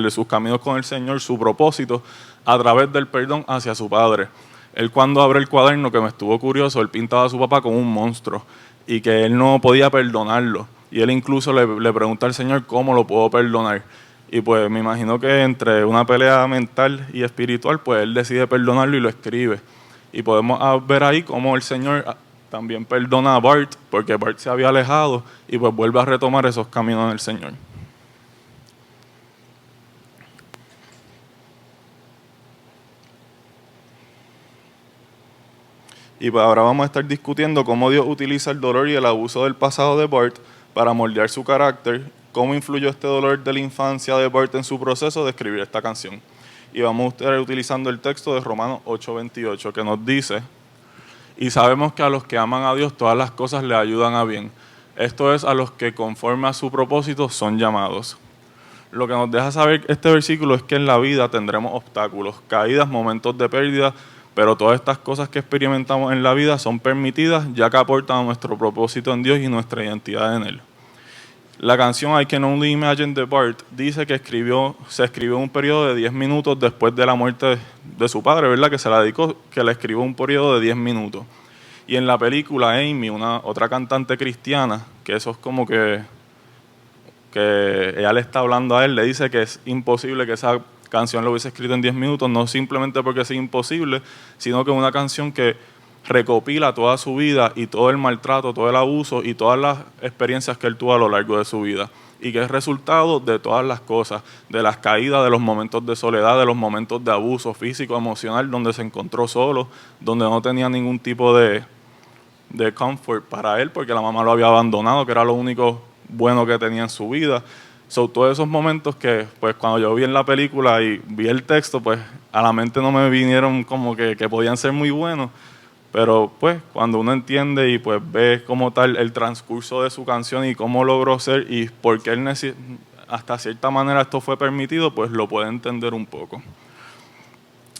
Speaker 5: sus caminos con el Señor, su propósito, a través del perdón hacia su padre. Él, cuando abre el cuaderno, que me estuvo curioso, él pintaba a su papá como un monstruo y que él no podía perdonarlo. Y él incluso le pregunta al Señor cómo lo puedo perdonar. Y pues me imagino que entre una pelea mental y espiritual, pues él decide perdonarlo y lo escribe. Y podemos ver ahí cómo el Señor también perdona a Bart, porque Bart se había alejado y pues vuelve a retomar esos caminos del Señor. Y pues ahora vamos a estar discutiendo cómo Dios utiliza el dolor y el abuso del pasado de Bart para moldear su carácter, cómo influyó este dolor de la infancia de Bart en su proceso de escribir esta canción. Y vamos a estar utilizando el texto de Romanos 8:28, que nos dice: y sabemos que a los que aman a Dios todas las cosas le ayudan a bien. Esto es, a los que conforme a su propósito son llamados. Lo que nos deja saber este versículo es que en la vida tendremos obstáculos, caídas, momentos de pérdida, pero todas estas cosas que experimentamos en la vida son permitidas, ya que aportan a nuestro propósito en Dios y nuestra identidad en Él. La canción I Can Only Imagine de Bart dice que se escribió en un periodo de 10 minutos después de la muerte de su padre, ¿verdad? Que se la dedicó, que la escribió en un periodo de 10 minutos. Y en la película Amy, otra cantante cristiana, que eso es como que ella le está hablando a él, le dice que es imposible que esa canción lo hubiese escrito en 10 minutos, no simplemente porque sea imposible, sino que es una canción que recopila toda su vida y todo el maltrato, todo el abuso y todas las experiencias que él tuvo a lo largo de su vida, y que es resultado de todas las cosas, de las caídas, de los momentos de soledad, de los momentos de abuso físico, emocional, donde se encontró solo, donde no tenía ningún tipo de comfort para él, porque la mamá lo había abandonado, que era lo único bueno que tenía en su vida. Todos esos momentos que, pues, cuando yo vi en la película y vi el texto, pues, a la mente no me vinieron como que podían ser muy buenos, pero, pues, cuando uno entiende y, pues, ve como tal el transcurso de su canción y cómo logró ser y por qué hasta cierta manera esto fue permitido, pues, lo puede entender un poco.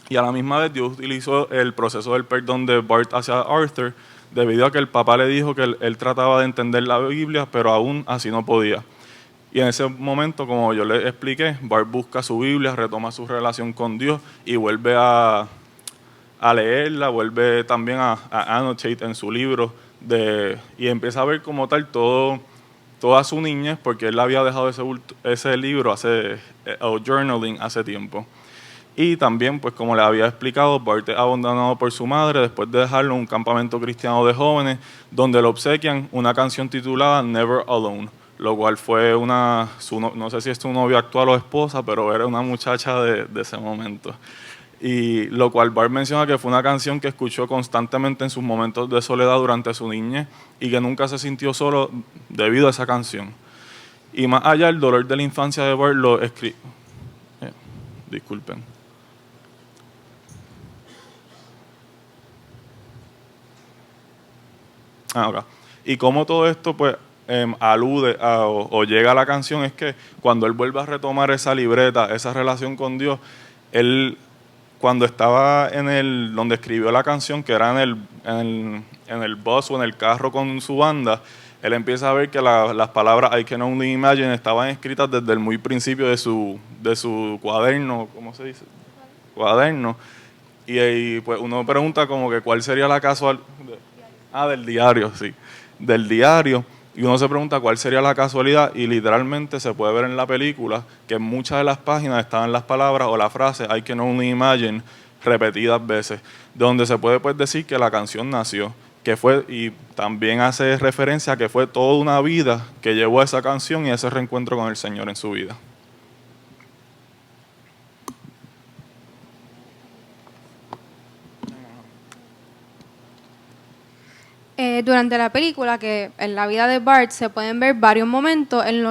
Speaker 5: Y a la misma vez Dios utilizó el proceso del perdón de Bart hacia Arthur, debido a que el papá le dijo que él trataba de entender la Biblia, pero aún así no podía. Y en ese momento, como yo le expliqué, Bart busca su Biblia, retoma su relación con Dios y vuelve a leerla, vuelve también a annotate en su libro y empieza a ver como tal toda su niñez, porque él había dejado ese libro o journaling hace tiempo. Y también, pues como le había explicado, Bart es abandonado por su madre después de dejarlo en un campamento cristiano de jóvenes, donde le obsequian una canción titulada Never Alone, lo cual fue no sé si es su novia actual o esposa, pero era una muchacha de ese momento. Y lo cual Bart menciona que fue una canción que escuchó constantemente en sus momentos de soledad durante su niñez y que nunca se sintió solo debido a esa canción. Y más allá, el dolor de la infancia de Bart lo escribió. Disculpen. Okay. Y como todo esto pues alude o llega a la canción es que cuando él vuelve a retomar esa libreta, esa relación con Dios, él cuando estaba donde escribió la canción, que era en el bus o en el carro con su banda, él empieza a ver que las palabras I Can Only Imagine estaban escritas desde el muy principio de su cuaderno, ¿cómo se dice? Cuaderno. Y pues uno pregunta como que cuál sería la casualidad. Del diario, sí. Del diario. Y uno se pregunta cuál sería la casualidad y literalmente se puede ver en la película que en muchas de las páginas estaban las palabras o la frase I Can Only Imagine repetidas veces, donde se puede pues decir que la canción nació, y también hace referencia a que fue toda una vida que llevó a esa canción y a ese reencuentro con el Señor en su vida.
Speaker 4: Durante la película, que en la vida de Bart se pueden ver varios momentos en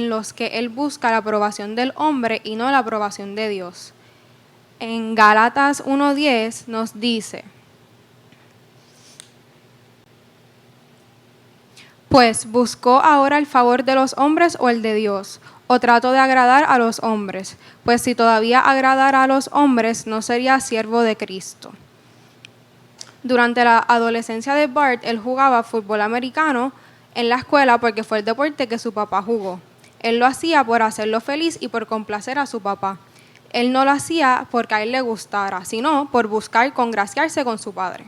Speaker 4: los que él busca la aprobación del hombre y no la aprobación de Dios. En Gálatas 1:10 nos dice: pues, ¿buscó ahora el favor de los hombres o el de Dios? ¿O trato de agradar a los hombres? Pues si todavía agradara a los hombres, no sería siervo de Cristo. Durante la adolescencia de Bart, él jugaba fútbol americano en la escuela porque fue el deporte que su papá jugó. Él lo hacía por hacerlo feliz y por complacer a su papá. Él no lo hacía porque a él le gustara, sino por buscar congraciarse con su padre.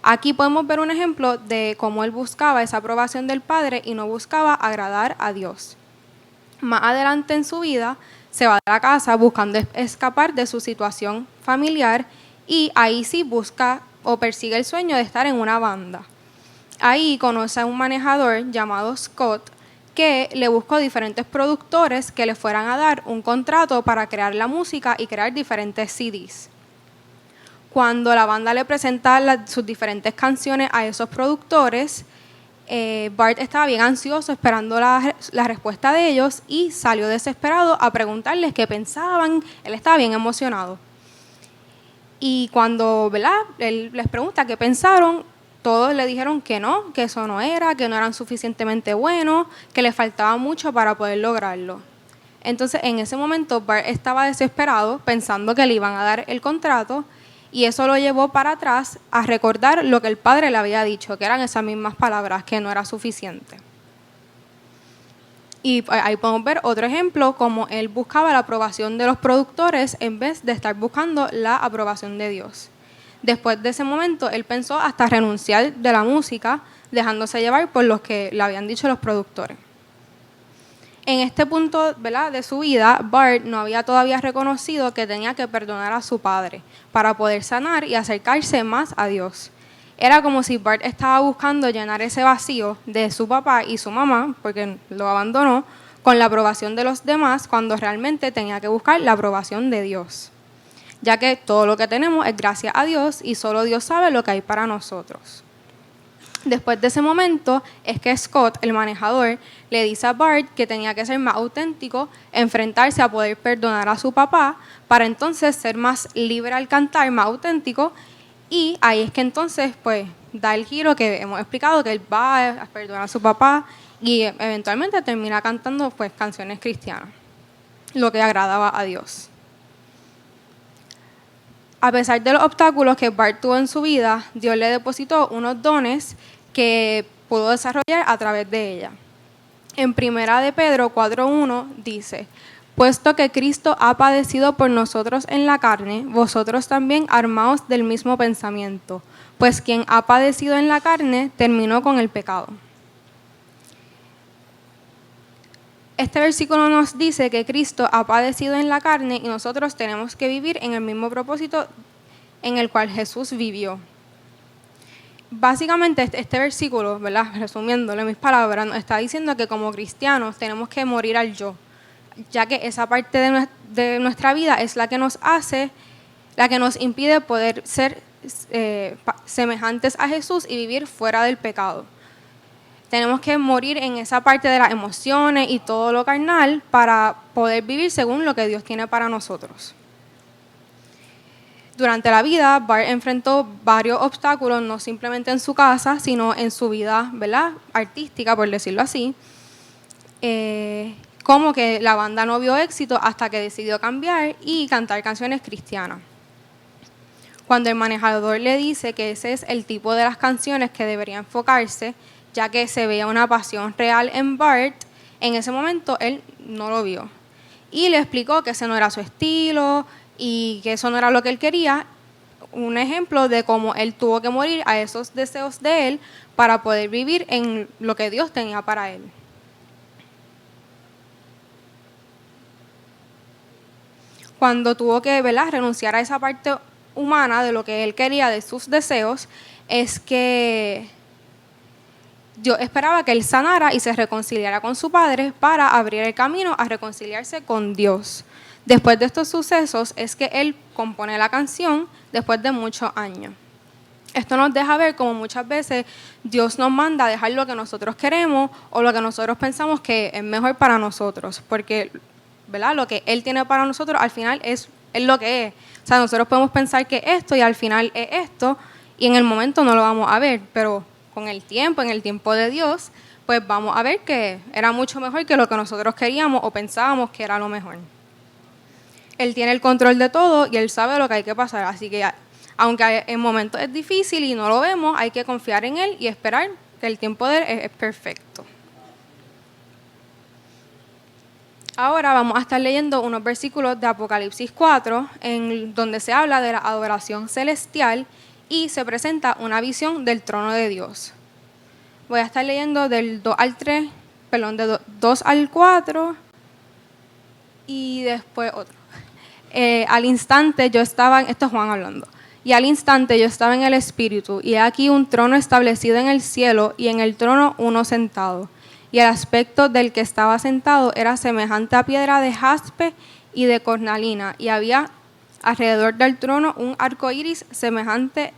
Speaker 4: Aquí podemos ver un ejemplo de cómo él buscaba esa aprobación del padre y no buscaba agradar a Dios. Más adelante en su vida, se va de la casa buscando escapar de su situación familiar y ahí sí busca o persigue el sueño de estar en una banda. Ahí conoce a un manejador llamado Scott que le buscó diferentes productores que le fueran a dar un contrato para crear la música y crear diferentes CDs. Cuando la banda le presenta sus diferentes canciones a esos productores, Bart estaba bien ansioso esperando la respuesta de ellos y salió desesperado a preguntarles qué pensaban. Él estaba bien emocionado. Y cuando, ¿verdad?, él les pregunta qué pensaron, todos le dijeron que no, que eso no era, que no eran suficientemente buenos, que le faltaba mucho para poder lograrlo. Entonces, en ese momento, Bart estaba desesperado, pensando que le iban a dar el contrato, y eso lo llevó para atrás a recordar lo que el padre le había dicho, que eran esas mismas palabras, que no era suficiente. Y ahí podemos ver otro ejemplo, como él buscaba la aprobación de los productores en vez de estar buscando la aprobación de Dios. Después de ese momento, él pensó hasta renunciar de la música, dejándose llevar por lo que le habían dicho los productores. En este punto, ¿verdad?, de su vida, Bart no había todavía reconocido que tenía que perdonar a su padre para poder sanar y acercarse más a Dios. Era como si Bart estaba buscando llenar ese vacío de su papá y su mamá, porque lo abandonó, con la aprobación de los demás, cuando realmente tenía que buscar la aprobación de Dios. Ya que todo lo que tenemos es gracias a Dios y solo Dios sabe lo que hay para nosotros. Después de ese momento es que Scott, el manejador, le dice a Bart que tenía que ser más auténtico, enfrentarse a poder perdonar a su papá, para entonces ser más libre al cantar, más auténtico. Y ahí es que entonces pues da el giro que hemos explicado, que él va a perdonar a su papá y eventualmente termina cantando pues canciones cristianas, lo que agradaba a Dios. A pesar de los obstáculos que Bart tuvo en su vida, Dios le depositó unos dones que pudo desarrollar a través de ella. En 1 de Pedro 4:1 dice: puesto que Cristo ha padecido por nosotros en la carne, vosotros también armaos del mismo pensamiento, pues quien ha padecido en la carne terminó con el pecado. Este versículo nos dice que Cristo ha padecido en la carne y nosotros tenemos que vivir en el mismo propósito en el cual Jesús vivió. Básicamente este versículo, ¿verdad?, resumiéndole mis palabras, nos está diciendo que como cristianos tenemos que morir al yo, ya que esa parte de nuestra vida es la que nos impide poder ser semejantes a Jesús y vivir fuera del pecado. Tenemos que morir en esa parte de las emociones y todo lo carnal para poder vivir según lo que Dios tiene para nosotros. Durante la vida, Bart enfrentó varios obstáculos, no simplemente en su casa, sino en su vida, ¿verdad?, artística, por decirlo así. Como que la banda no vio éxito hasta que decidió cambiar y cantar canciones cristianas. Cuando el manejador le dice que ese es el tipo de las canciones que debería enfocarse, ya que se veía una pasión real en Bart, en ese momento él no lo vio. Y le explicó que ese no era su estilo y que eso no era lo que él quería. Un ejemplo de cómo él tuvo que morir a esos deseos de él para poder vivir en lo que Dios tenía para él. Cuando tuvo que, ¿verdad?, renunciar a esa parte humana de lo que él quería, de sus deseos, es que Dios esperaba que él sanara y se reconciliara con su padre para abrir el camino a reconciliarse con Dios. Después de estos sucesos es que él compone la canción después de muchos años. Esto nos deja ver como muchas veces Dios nos manda a dejar lo que nosotros queremos o lo que nosotros pensamos que es mejor para nosotros, porque, ¿verdad?, lo que Él tiene para nosotros al final es lo que es. O sea, nosotros podemos pensar que esto y al final es esto y en el momento no lo vamos a ver, pero con el tiempo, en el tiempo de Dios, pues vamos a ver que era mucho mejor que lo que nosotros queríamos o pensábamos que era lo mejor. Él tiene el control de todo y Él sabe lo que hay que pasar, así que aunque en momentos es difícil y no lo vemos, hay que confiar en Él y esperar que el tiempo de Él es perfecto. Ahora vamos a estar leyendo unos versículos de Apocalipsis 4, en donde se habla de la adoración celestial y se presenta una visión del trono de Dios. Voy a estar leyendo del 2 al 3, perdón, de 2 al 4 y después otro. Al instante yo estaba, esto es Juan hablando, y al instante yo estaba en el Espíritu, y aquí un trono establecido en el cielo, y en el trono uno sentado. Y el aspecto del que estaba sentado era semejante a piedra de jaspe y de cornalina, y había alrededor del trono un arco iris semejante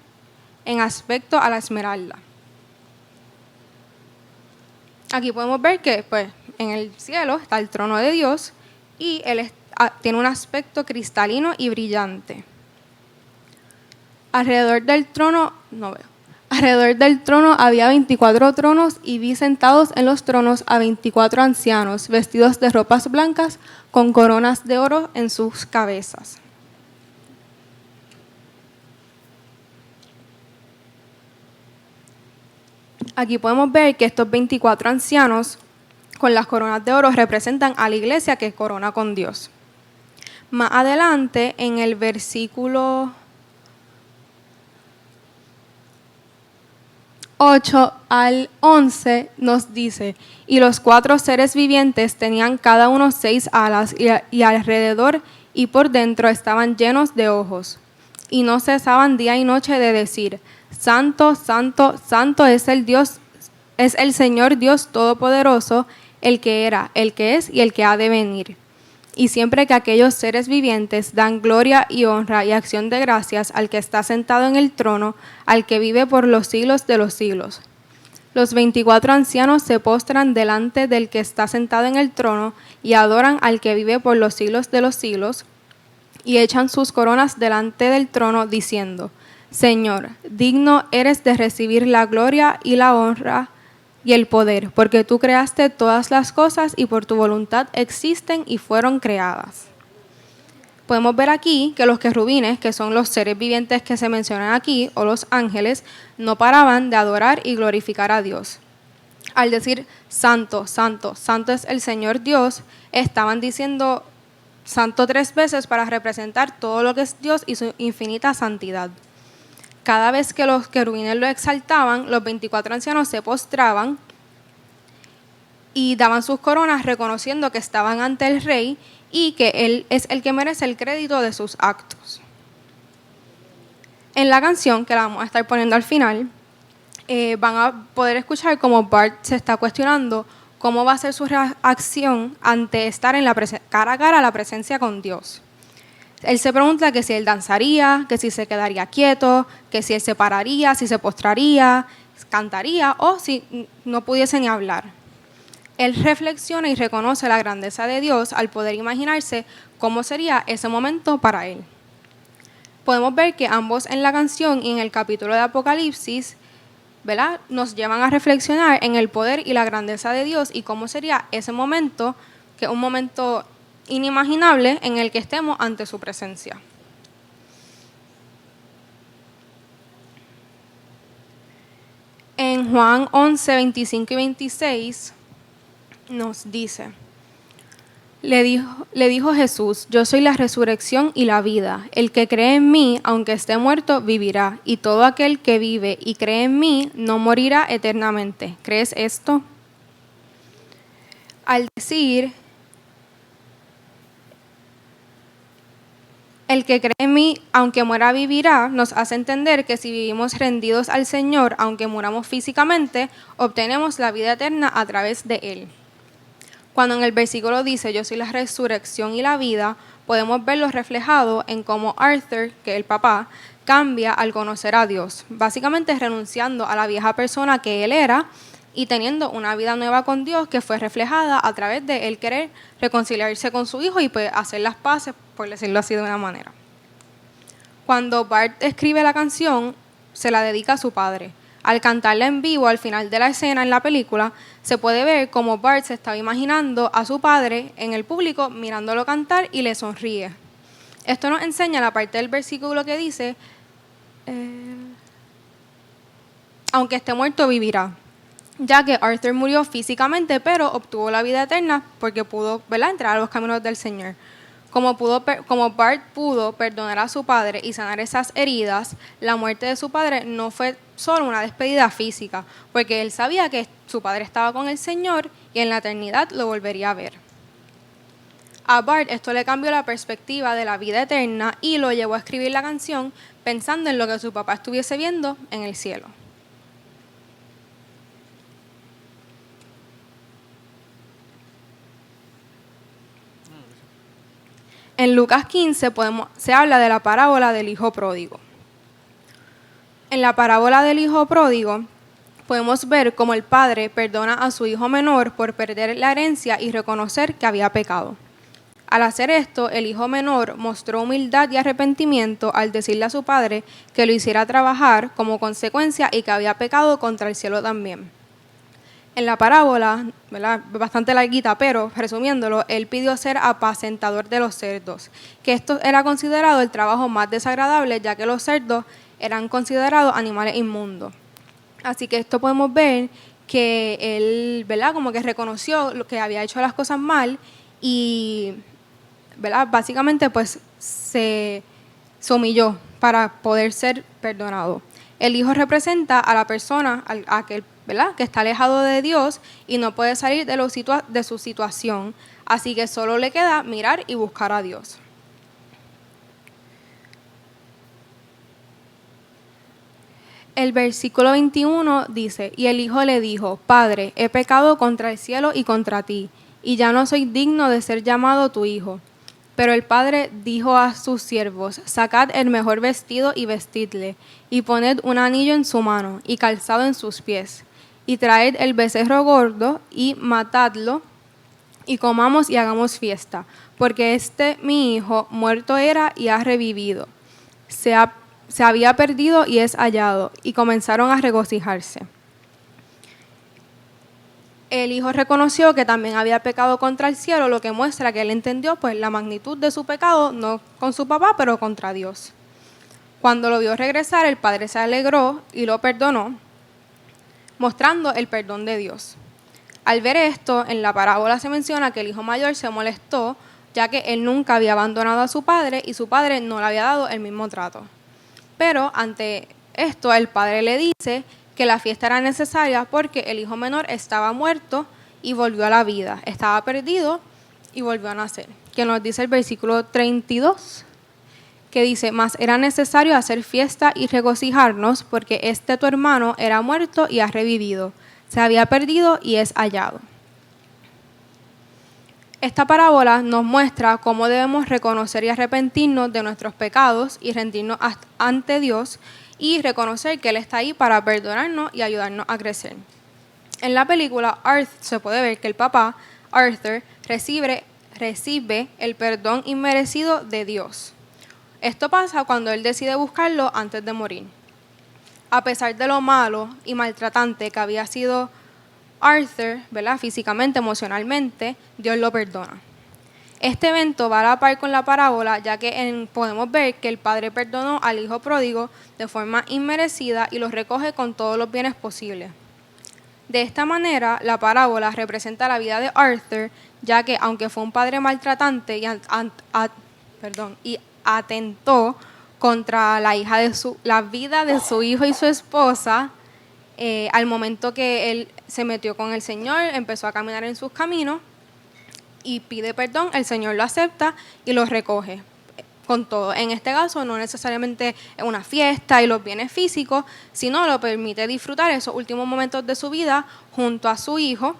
Speaker 4: en aspecto a la esmeralda. Aquí podemos ver que pues, en el cielo está el trono de Dios, y él tiene un aspecto cristalino y brillante. Alrededor del trono había 24 tronos y vi sentados en los tronos a 24 ancianos, vestidos de ropas blancas con coronas de oro en sus cabezas. Aquí podemos ver que estos 24 ancianos con las coronas de oro representan a la iglesia que corona con Dios. Más adelante, en el versículo 8 al 11 nos dice, y los 4 seres vivientes tenían cada uno 6 alas y alrededor y por dentro estaban llenos de ojos, y no cesaban día y noche de decir, Santo, Santo, Santo es el Señor Dios Todopoderoso, el que era, el que es y el que ha de venir. Y siempre que aquellos seres vivientes dan gloria y honra y acción de gracias al que está sentado en el trono, al que vive por los siglos de los siglos. Los 24 ancianos se postran delante del que está sentado en el trono y adoran al que vive por los siglos de los siglos y echan sus coronas delante del trono diciendo, Señor, digno eres de recibir la gloria y la honra y el poder, porque tú creaste todas las cosas y por tu voluntad existen y fueron creadas. Podemos ver aquí que los querubines, que son los seres vivientes que se mencionan aquí, o los ángeles, no paraban de adorar y glorificar a Dios. Al decir Santo, Santo, Santo es el Señor Dios, estaban diciendo Santo 3 veces para representar todo lo que es Dios y su infinita santidad. Cada vez que los querubines lo exaltaban, los 24 ancianos se postraban y daban sus coronas reconociendo que estaban ante el Rey y que Él es el que merece el crédito de sus actos. En la canción, que la vamos a estar poniendo al final, van a poder escuchar cómo Bart se está cuestionando cómo va a ser su reacción ante estar en cara a cara a la presencia con Dios. Él se pregunta que si él danzaría, que si se quedaría quieto, que si él se pararía, si se postraría, cantaría o si no pudiese ni hablar. Él reflexiona y reconoce la grandeza de Dios al poder imaginarse cómo sería ese momento para él. Podemos ver que ambos en la canción y en el capítulo de Apocalipsis, ¿verdad?, nos llevan a reflexionar en el poder y la grandeza de Dios y cómo sería ese momento, que es un momento inimaginable en el que estemos ante su presencia. En Juan 11, 25 y 26 nos dice, le dijo Jesús, yo soy la resurrección y la vida. El que cree en mí, aunque esté muerto, vivirá. Y todo aquel que vive y cree en mí, no morirá eternamente. ¿Crees esto? Al decir, el que cree en mí, aunque muera, vivirá, nos hace entender que si vivimos rendidos al Señor, aunque muramos físicamente, obtenemos la vida eterna a través de Él. Cuando en el versículo dice, yo soy la resurrección y la vida, podemos verlo reflejado en cómo Arthur, que es el papá, cambia al conocer a Dios, básicamente renunciando a la vieja persona que él era y teniendo una vida nueva con Dios que fue reflejada a través de él querer reconciliarse con su hijo y pues hacer las paces, por decirlo así de una manera. Cuando Bart escribe la canción, se la dedica a su padre. Al cantarla en vivo al final de la escena en la película, se puede ver cómo Bart se estaba imaginando a su padre en el público mirándolo cantar y le sonríe. Esto nos enseña la parte del versículo que dice, aunque esté muerto vivirá, ya que Arthur murió físicamente, pero obtuvo la vida eterna porque pudo, ¿verdad?, entrar a los caminos del Señor. Como Bart pudo perdonar a su padre y sanar esas heridas, la muerte de su padre no fue solo una despedida física, porque él sabía que su padre estaba con el Señor y en la eternidad lo volvería a ver. A Bart esto le cambió la perspectiva de la vida eterna y lo llevó a escribir la canción pensando en lo que su papá estuviese viendo en el cielo. En Lucas 15 se habla de la parábola del hijo pródigo. En la parábola del hijo pródigo podemos ver cómo el padre perdona a su hijo menor por perder la herencia y reconocer que había pecado. Al hacer esto, el hijo menor mostró humildad y arrepentimiento al decirle a su padre que lo hiciera trabajar como consecuencia y que había pecado contra el cielo también. En la parábola, ¿verdad?, bastante larguita, pero resumiéndolo, él pidió ser apacentador de los cerdos, que esto era considerado el trabajo más desagradable, ya que los cerdos eran considerados animales inmundos. Así que esto podemos ver que él, ¿verdad?, como que reconoció lo que había hecho las cosas mal y, ¿verdad?, básicamente pues se humilló para poder ser perdonado. El hijo representa a la persona, a aquel, ¿verdad?, que está alejado de Dios y no puede salir de su situación. Así que solo le queda mirar y buscar a Dios. El versículo 21 dice, y el hijo le dijo, Padre, he pecado contra el cielo y contra ti, y ya no soy digno de ser llamado tu hijo. Pero el padre dijo a sus siervos, sacad el mejor vestido y vestidle, y poned un anillo en su mano y calzado en sus pies, y traed el becerro gordo y matadlo, y comamos y hagamos fiesta, porque mi hijo muerto era y ha revivido, se había perdido y es hallado, y comenzaron a regocijarse. El hijo reconoció que también había pecado contra el cielo, lo que muestra que él entendió pues la magnitud de su pecado, no con su papá, pero contra Dios. Cuando lo vio regresar, el padre se alegró y lo perdonó, mostrando el perdón de Dios. Al ver esto, en la parábola se menciona que el hijo mayor se molestó, ya que él nunca había abandonado a su padre y su padre no le había dado el mismo trato. Pero ante esto, el padre le dice que la fiesta era necesaria porque el hijo menor estaba muerto y volvió a la vida. Estaba perdido y volvió a nacer. Que nos dice el versículo 32, que dice, mas era necesario hacer fiesta y regocijarnos porque tu hermano era muerto y ha revivido. Se había perdido y es hallado. Esta parábola nos muestra cómo debemos reconocer y arrepentirnos de nuestros pecados y rendirnos ante Dios y reconocer que Él está ahí para perdonarnos y ayudarnos a crecer. En la película se puede ver que el papá, Arthur, recibe el perdón inmerecido de Dios. Esto pasa cuando él decide buscarlo antes de morir. A pesar de lo malo y maltratante que había sido Arthur, ¿verdad?, físicamente, emocionalmente, Dios lo perdona. Este evento va a la par con la parábola, ya que podemos ver que el padre perdonó al hijo pródigo de forma inmerecida y lo recoge con todos los bienes posibles. De esta manera, la parábola representa la vida de Arthur, ya que aunque fue un padre maltratante y atentó contra la vida de su hijo y su esposa, al momento que él se metió con el Señor, empezó a caminar en sus caminos y pide perdón, el Señor lo acepta y lo recoge con todo. En este caso, no necesariamente una fiesta y los bienes físicos, sino lo permite disfrutar esos últimos momentos de su vida junto a su hijo,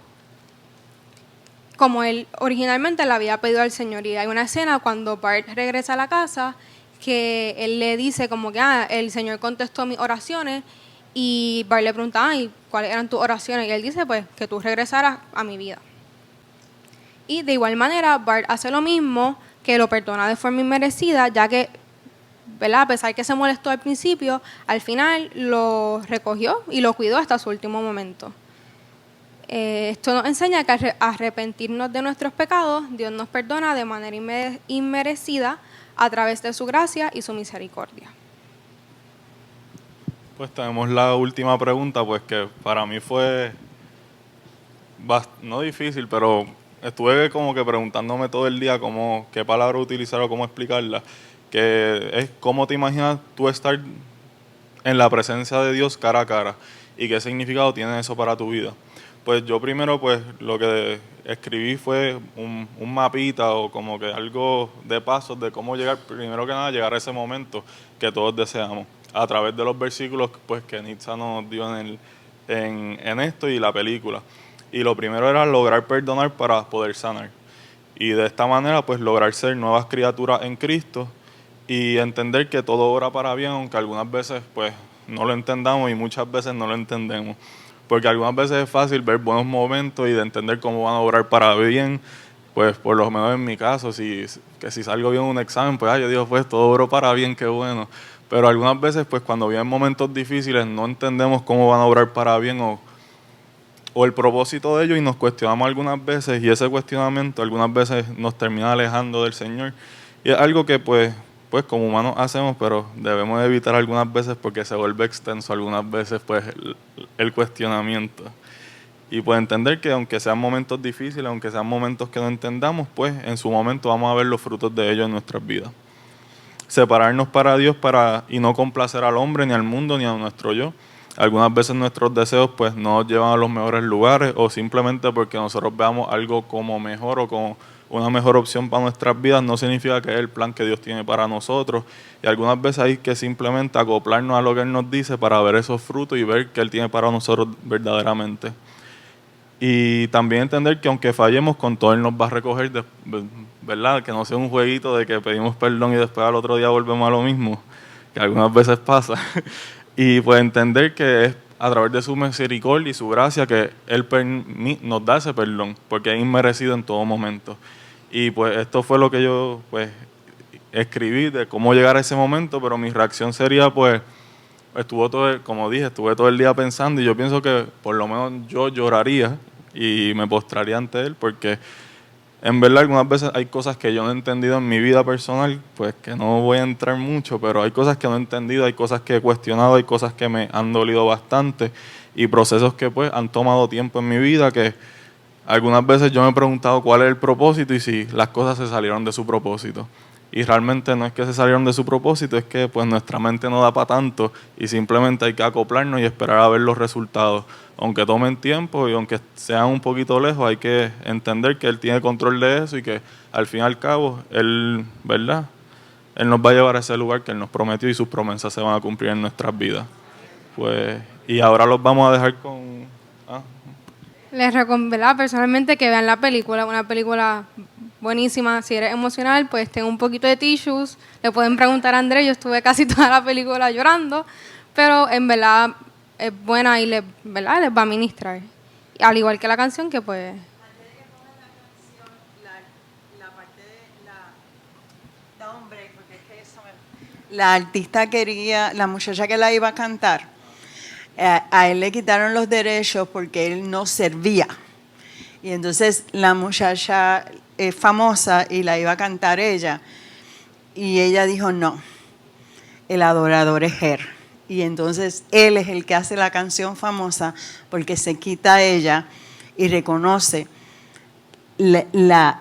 Speaker 4: como él originalmente le había pedido al Señor. Y hay una escena cuando Bart regresa a la casa que él le dice como que el Señor contestó mis oraciones, y Bart le pregunta, ¿y cuáles eran tus oraciones? Y él dice, pues, que tú regresaras a mi vida. Y de igual manera, Bart hace lo mismo, que lo perdona de forma inmerecida, ya que, ¿verdad?, a pesar que se molestó al principio, al final lo recogió y lo cuidó hasta su último momento. Esto nos enseña que al arrepentirnos de nuestros pecados, Dios nos perdona de manera inmerecida a través de su gracia y su misericordia.
Speaker 5: Pues tenemos la última pregunta, pues que para mí fue no difícil, pero estuve como que preguntándome todo el día qué palabra utilizar o cómo explicarla, que es cómo te imaginas tú estar en la presencia de Dios cara a cara y qué significado tiene eso para tu vida. Pues yo primero, pues lo que escribí fue un mapita o como que algo de pasos de cómo llegar, primero que nada, llegar a ese momento que todos deseamos, a través de los versículos pues que Nitza nos dio en esto y la película. Y lo primero era lograr perdonar para poder sanar. Y de esta manera pues lograr ser nuevas criaturas en Cristo y entender que todo obra para bien, aunque algunas veces pues no lo entendamos y muchas veces no lo entendemos. Porque algunas veces es fácil ver buenos momentos y de entender cómo van a obrar para bien. Pues por lo menos en mi caso, si salgo bien en un examen, pues yo digo, pues todo obró para bien, qué bueno. Pero algunas veces, pues cuando vienen momentos difíciles, no entendemos cómo van a obrar para bien o el propósito de ellos y nos cuestionamos algunas veces y ese cuestionamiento algunas veces nos termina alejando del Señor. Y es algo que pues como humanos hacemos, pero debemos evitar algunas veces porque se vuelve extenso algunas veces pues el cuestionamiento. Y pues entender que aunque sean momentos difíciles, aunque sean momentos que no entendamos, pues en su momento vamos a ver los frutos de ellos en nuestras vidas. Separarnos para Dios y no complacer al hombre, ni al mundo, ni a nuestro yo. Algunas veces nuestros deseos pues no nos llevan a los mejores lugares o simplemente porque nosotros veamos algo como mejor o como una mejor opción para nuestras vidas no significa que es el plan que Dios tiene para nosotros. Y algunas veces hay que simplemente acoplarnos a lo que Él nos dice para ver esos frutos y ver que Él tiene para nosotros verdaderamente. Y también entender que aunque fallemos, con todo Él nos va a recoger, ¿verdad? Que no sea un jueguito de que pedimos perdón y después al otro día volvemos a lo mismo, que algunas veces pasa. Y pues entender que es a través de su misericordia y su gracia que Él nos da ese perdón, porque es inmerecido en todo momento. Y pues esto fue lo que yo pues escribí de cómo llegar a ese momento, pero mi reacción sería pues, estuve todo el día pensando y yo pienso que por lo menos yo lloraría y me postraría ante Él, porque en verdad algunas veces hay cosas que yo no he entendido en mi vida personal, pues que no voy a entrar mucho, pero hay cosas que no he entendido, hay cosas que he cuestionado, hay cosas que me han dolido bastante y procesos que pues han tomado tiempo en mi vida que algunas veces yo me he preguntado cuál es el propósito y si las cosas se salieron de su propósito. Y realmente no es que se salieron de su propósito, es que pues nuestra mente no da para tanto y simplemente hay que acoplarnos y esperar a ver los resultados. Aunque tomen tiempo y aunque sean un poquito lejos, hay que entender que Él tiene control de eso y que al fin y al cabo, Él, ¿verdad? Él nos va a llevar a ese lugar que Él nos prometió y sus promesas se van a cumplir en nuestras vidas. Pues, y ahora los vamos a dejar con...
Speaker 4: Les recomiendo personalmente que vean la película, una película buenísima. Si eres emocional, pues ten un poquito de tissues. Le pueden preguntar a Andrés, yo estuve casi toda la película llorando, pero en verdad es buena y les va a ministrar. Al igual que la canción que pues...
Speaker 1: La artista quería, la muchacha que la iba a cantar, a él le quitaron los derechos porque él no servía. Y entonces la muchacha es famosa y la iba a cantar ella. Y ella dijo, no, el adorador es él. Y entonces él es el que hace la canción famosa porque se quita a ella y reconoce la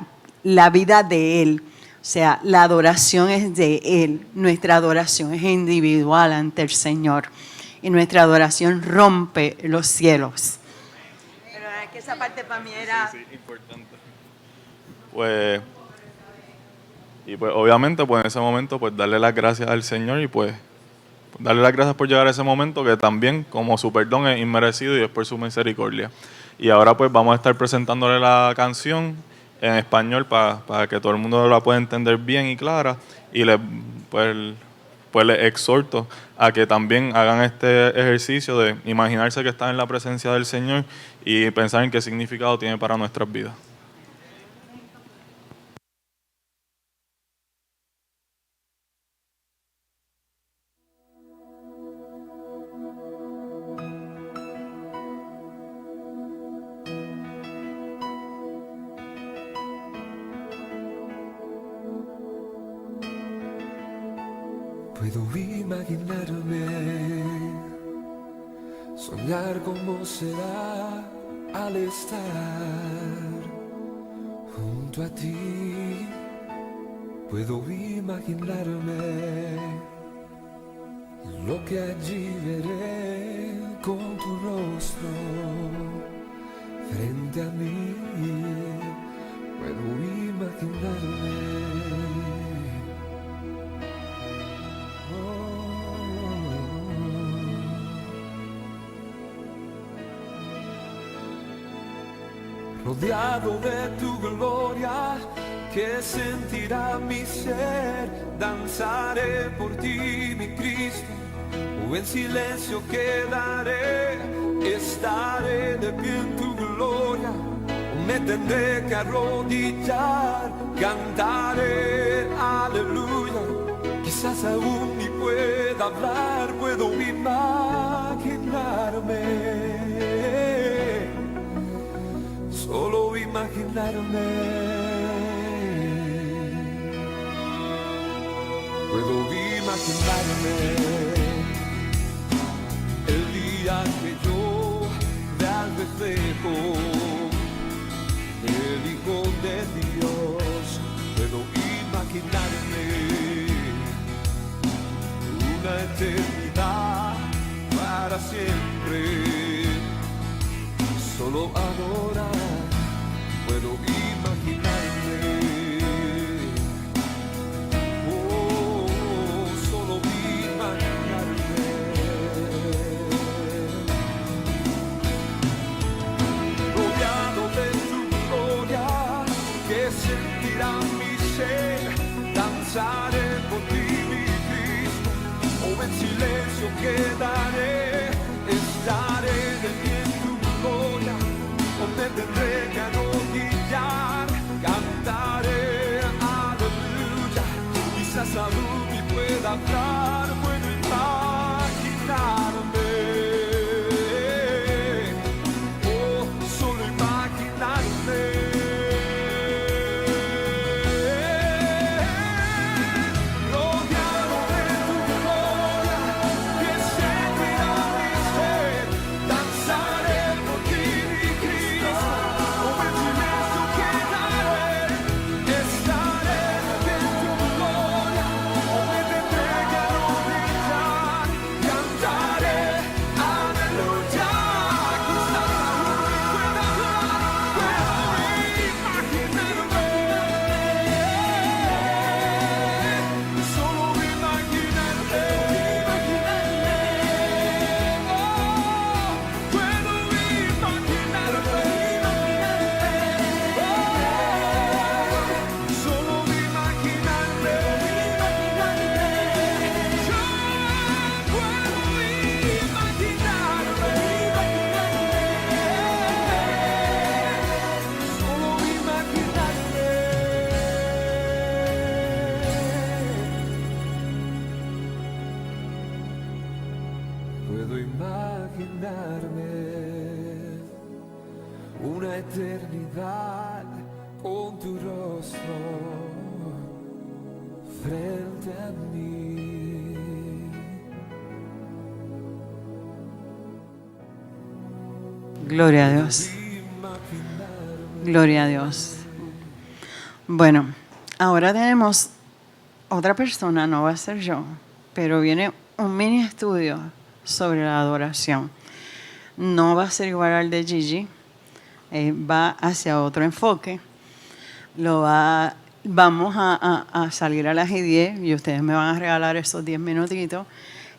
Speaker 1: vida de él. O sea, la adoración es de él. Nuestra adoración es individual ante el Señor. Y nuestra adoración rompe los cielos. Pero es que esa parte para mí era...
Speaker 5: Sí, importante. Pues obviamente pues en ese momento pues darle las gracias al Señor y pues darle las gracias por llegar a ese momento que también como su perdón es inmerecido y es por su misericordia. Y ahora pues vamos a estar presentándole la canción en español para que todo el mundo la pueda entender bien y clara. Y pues les exhorto a que también hagan este ejercicio de imaginarse que están en la presencia del Señor y pensar en qué significado tiene para nuestras vidas.
Speaker 6: Puedo imaginarme, soñar cómo será al estar junto a ti. Puedo imaginarme lo que allí veré con tu rostro frente a mí. Puedo imaginarme. Rodeado de tu gloria, que sentirá mi ser, danzaré por ti, mi Cristo, o en silencio quedaré, estaré de pie en tu gloria, o me tendré que arrodillar, cantaré aleluya, quizás aún ni pueda hablar, puedo imaginarme. Solo imaginarme. Puedo imaginarme el día que yo vea al reflejo del Hijo de Dios. Puedo imaginarme una eternidad para siempre. Solo adorar. Puedo imaginarme, solo imaginarme. Rodeado de tu gloria, que sentirá mi ser, danzaré por ti, mi Cristo, o en silencio quedaré, estaré de pie en tu gloria, o me tendré que arrodillar, cantaré aleluya, quizás aún ni pueda hablar, puedo imaginarme, solo imaginarme. Rodeado de tu gloria, que sentirá mi ser, danzaré por ti, mi Cristo, o en silencio quedaré, estaré de pie en tu gloria, o me tendré que arrodillar, cantaré aleluya, quizás aún ni pueda hablar, puedo imaginarme, solo imaginarme, puedo imaginarme, solo imaginarme, yo puedo imaginarme, solo imaginarme. Puedo imaginarme una eternidad con tu rostro frente a mí.
Speaker 1: Gloria a Dios. Gloria a Dios. Bueno, ahora tenemos otra persona, no va a ser yo, pero viene un mini estudio sobre la adoración. No va a ser igual al de Gigi, va hacia otro enfoque. Vamos a salir a las 10 y ustedes me van a regalar esos 10 minutitos.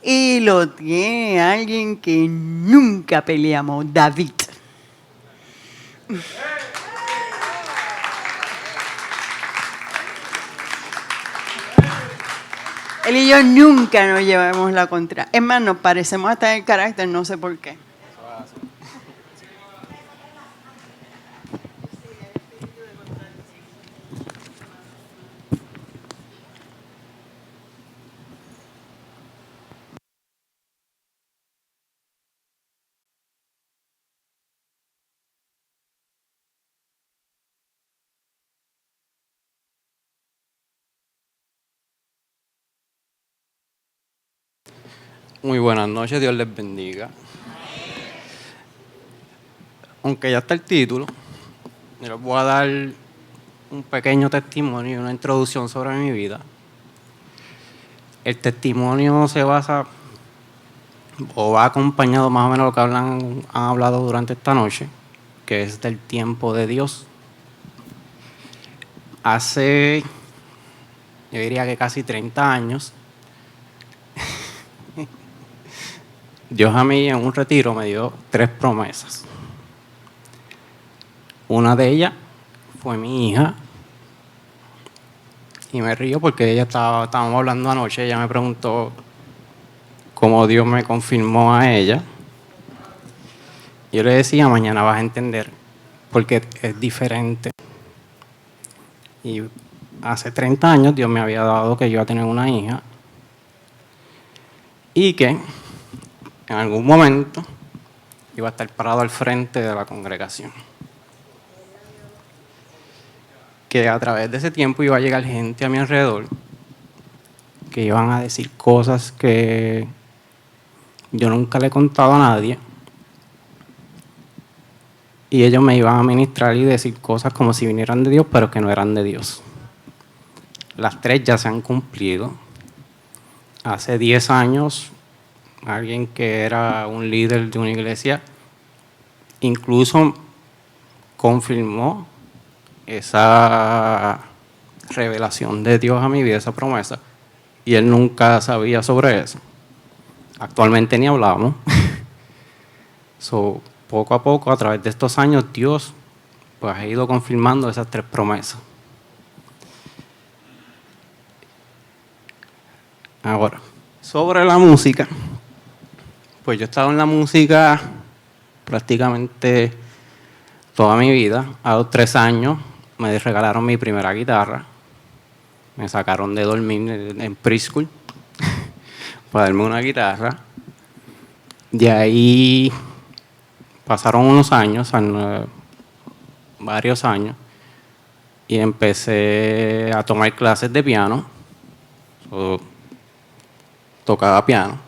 Speaker 1: Y lo tiene alguien que nunca peleamos, David. Él y yo nunca nos llevamos la contra. Es más, nos parecemos hasta en el carácter, no sé por qué.
Speaker 7: Muy buenas noches, Dios les bendiga. Aunque ya está el título, yo les voy a dar un pequeño testimonio y una introducción sobre mi vida. El testimonio se basa o va acompañado más o menos de lo que han hablado durante esta noche, que es del tiempo de Dios. Hace, yo diría que casi 30 años, Dios a mí en un retiro me dio 3 promesas. Una de ellas fue mi hija. Y me río porque estábamos hablando anoche, ella me preguntó cómo Dios me confirmó a ella. Yo le decía, mañana vas a entender, porque es diferente. Y hace 30 años Dios me había dado que yo iba a tener una hija y que en algún momento iba a estar parado al frente de la congregación. Que a través de ese tiempo iba a llegar gente a mi alrededor que iban a decir cosas que yo nunca le he contado a nadie. Y ellos me iban a ministrar y decir cosas como si vinieran de Dios, pero que no eran de Dios. Las 3 ya se han cumplido. Hace 10 años, alguien que era un líder de una iglesia, incluso confirmó esa revelación de Dios a mi vida, esa promesa, y él nunca sabía sobre eso. Actualmente ni hablamos. Poco a poco, a través de estos años, Dios pues, ha ido confirmando esas 3 promesas. Ahora, sobre la música, pues yo he estado en la música prácticamente toda mi vida. A los 3 años me regalaron mi primera guitarra. Me sacaron de dormir en preschool para darme una guitarra. De ahí pasaron unos años, varios años, y empecé a tomar clases de piano. Tocaba piano.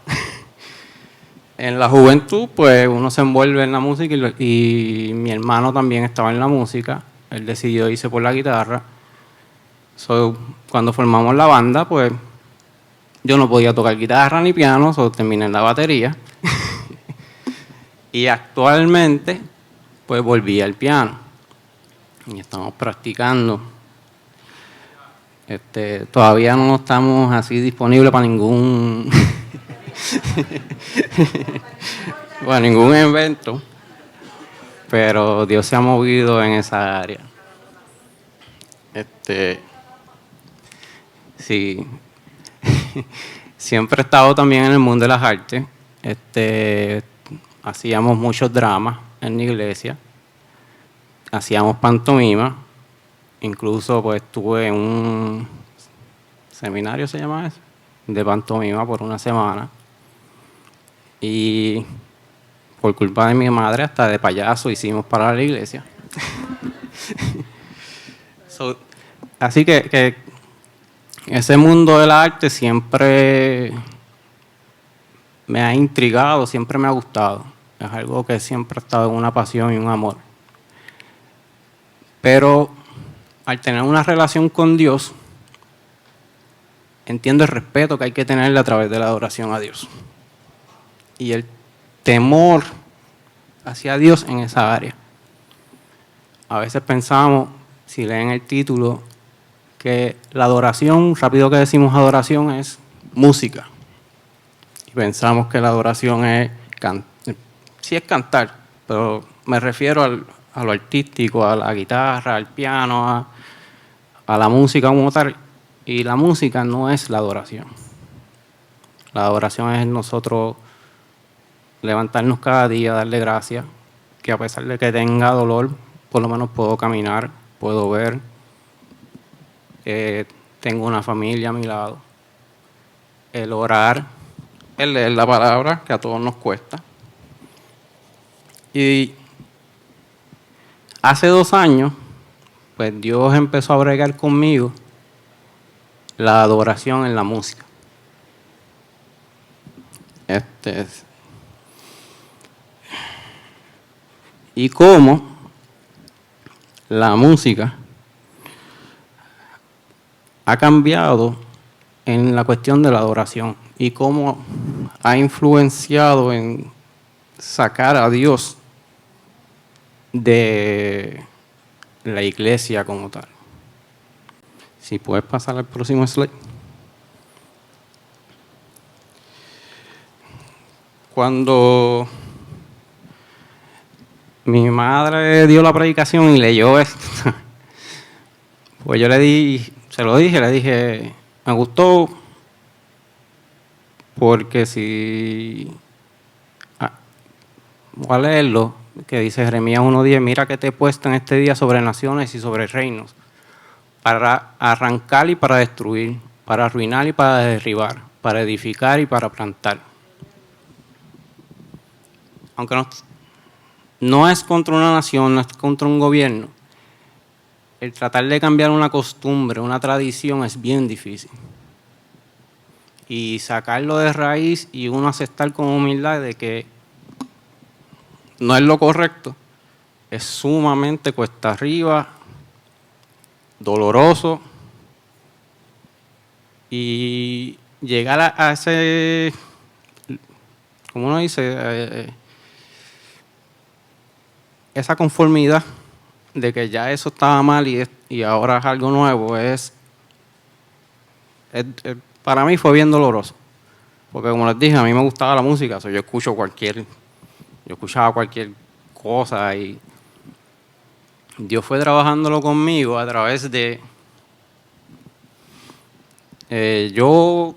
Speaker 7: En la juventud, pues uno se envuelve en la música y mi hermano también estaba en la música. Él decidió irse por la guitarra. Cuando formamos la banda, pues yo no podía tocar guitarra ni piano, terminé en la batería. Y actualmente, pues volví al piano. Y estamos practicando. Todavía no estamos así disponibles para ningún ningún evento, pero Dios se ha movido en esa área. Sí, siempre he estado también en el mundo de las artes. Hacíamos muchos dramas en la iglesia, hacíamos pantomima. Incluso pues estuve en un seminario, se llama eso, de pantomima por una semana. Y por culpa de mi madre, hasta de payaso hicimos para la iglesia. Así que ese mundo del arte siempre me ha intrigado, siempre me ha gustado. Es algo que siempre ha estado en una pasión y un amor. Pero al tener una relación con Dios, entiendo el respeto que hay que tenerle a través de la adoración a Dios. Y el temor hacia Dios en esa área. A veces pensamos, si leen el título, que la adoración, rápido que decimos adoración, es música. Y pensamos que la adoración es sí es cantar, pero me refiero a lo artístico, a la guitarra, al piano, a la música como tal. Y la música no es la adoración. La adoración es nosotros levantarnos cada día, darle gracias, que a pesar de que tenga dolor, por lo menos puedo caminar, puedo ver, tengo una familia a mi lado. El orar, el leer la palabra, que a todos nos cuesta. Y hace 2 años, pues Dios empezó a bregar conmigo la adoración en la música. Y cómo la música ha cambiado en la cuestión de la adoración y cómo ha influenciado en sacar a Dios de la iglesia como tal. Si puedes pasar al próximo slide. Cuando mi madre dio la predicación y leyó esto, pues yo le dije, me gustó porque voy a leerlo, que dice Jeremías 1:10, mira que te he puesto en este día sobre naciones y sobre reinos, para arrancar y para destruir, para arruinar y para derribar, para edificar y para plantar. Aunque no es contra una nación, no es contra un gobierno, el tratar de cambiar una costumbre, una tradición es bien difícil. Y sacarlo de raíz y uno aceptar con humildad de que no es lo correcto, es sumamente cuesta arriba, doloroso, y llegar a ese, como uno dice, esa conformidad de que ya eso estaba mal y ahora es algo nuevo, para mí fue bien doloroso. Porque como les dije, a mí me gustaba la música, yo escuchaba cualquier cosa y Dios fue trabajándolo conmigo a través de... yo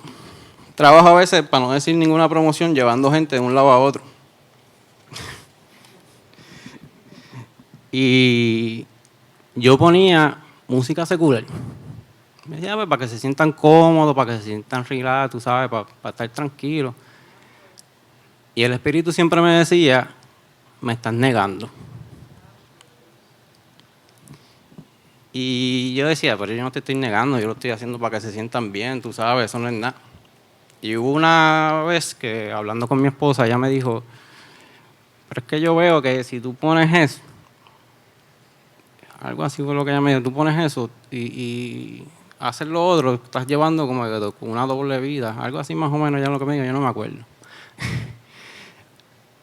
Speaker 7: trabajo a veces, para no decir ninguna promoción, llevando gente de un lado a otro. Y yo ponía música secular. Me decía, pues, para que se sientan cómodos, para que se sientan relajados, tú sabes, para estar tranquilos. Y el Espíritu siempre me decía, me estás negando. Y yo decía, pero yo no te estoy negando, yo lo estoy haciendo para que se sientan bien, tú sabes, eso no es nada. Y hubo una vez que, hablando con mi esposa, ella me dijo, pero es que yo veo que si tú pones eso, algo así fue lo que ella me dijo, tú pones eso y haces lo otro, estás llevando como que una doble vida, algo así más o menos, ya lo que me dijo, yo no me acuerdo.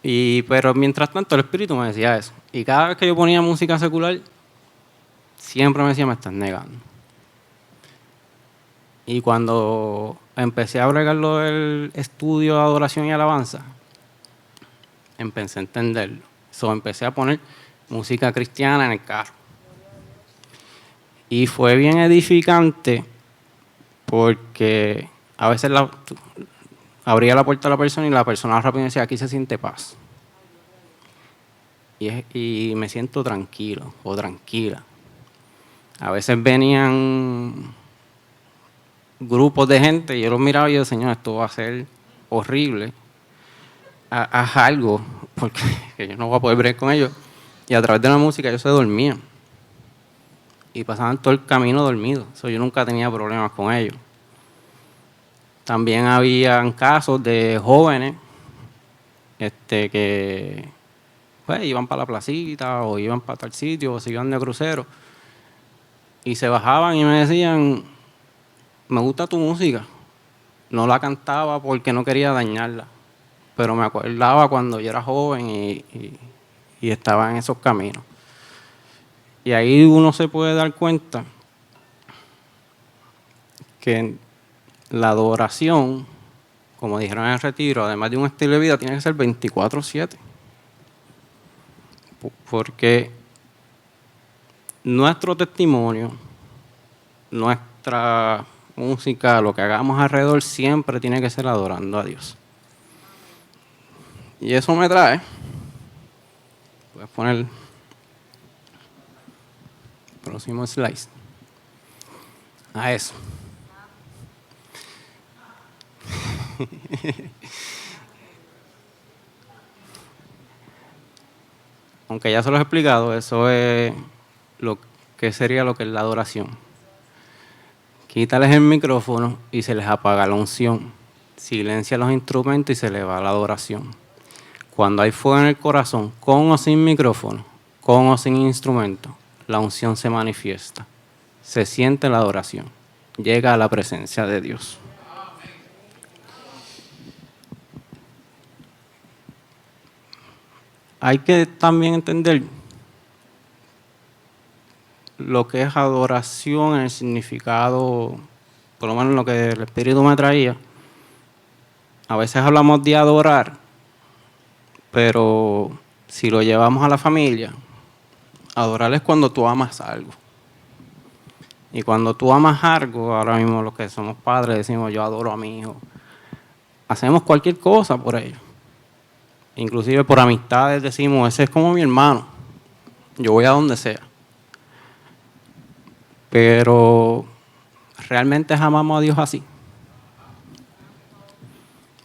Speaker 7: Pero mientras tanto el Espíritu me decía eso. Y cada vez que yo ponía música secular, siempre me decía, me estás negando. Y cuando empecé a bregar lo del estudio de adoración y alabanza, empecé a entenderlo. Empecé a poner música cristiana en el carro. Y fue bien edificante porque a veces abría la puerta a la persona y la persona rápido decía, aquí se siente paz. Y me siento tranquilo o tranquila. A veces venían grupos de gente y yo los miraba y yo, Señor, esto va a ser horrible. Haz algo, porque yo no voy a poder bregar con ellos. Y a través de la música ellos se dormían. Y pasaban todo el camino dormidos. Yo nunca tenía problemas con ellos. También habían casos de jóvenes que pues, iban para la placita o iban para tal sitio o se iban de crucero y se bajaban y me decían, me gusta tu música. No la cantaba porque no quería dañarla, pero me acordaba cuando yo era joven y estaba en esos caminos. Y ahí uno se puede dar cuenta que la adoración, como dijeron en el retiro, además de un estilo de vida, tiene que ser 24/7. Porque nuestro testimonio, nuestra música, lo que hagamos alrededor, siempre tiene que ser adorando a Dios. Y eso me trae, voy a poner el próximo slide, a eso. Aunque ya se los he explicado, eso es lo que sería lo que es la adoración. Quítales el micrófono y se les apaga la unción. Silencia los instrumentos y se les va la adoración. Cuando hay fuego en el corazón, con o sin micrófono, con o sin instrumento, la unción se manifiesta. Se siente la adoración. Llega a la presencia de Dios. Hay que también entender lo que es adoración en el significado, por lo menos lo que el Espíritu me traía. A veces hablamos de adorar, pero si lo llevamos a la familia, adorar es cuando tú amas algo. Y cuando tú amas algo, ahora mismo los que somos padres decimos yo adoro a mi hijo. Hacemos cualquier cosa por ellos. Inclusive por amistades decimos, ese es como mi hermano, yo voy a donde sea. Pero ¿realmente amamos a Dios así?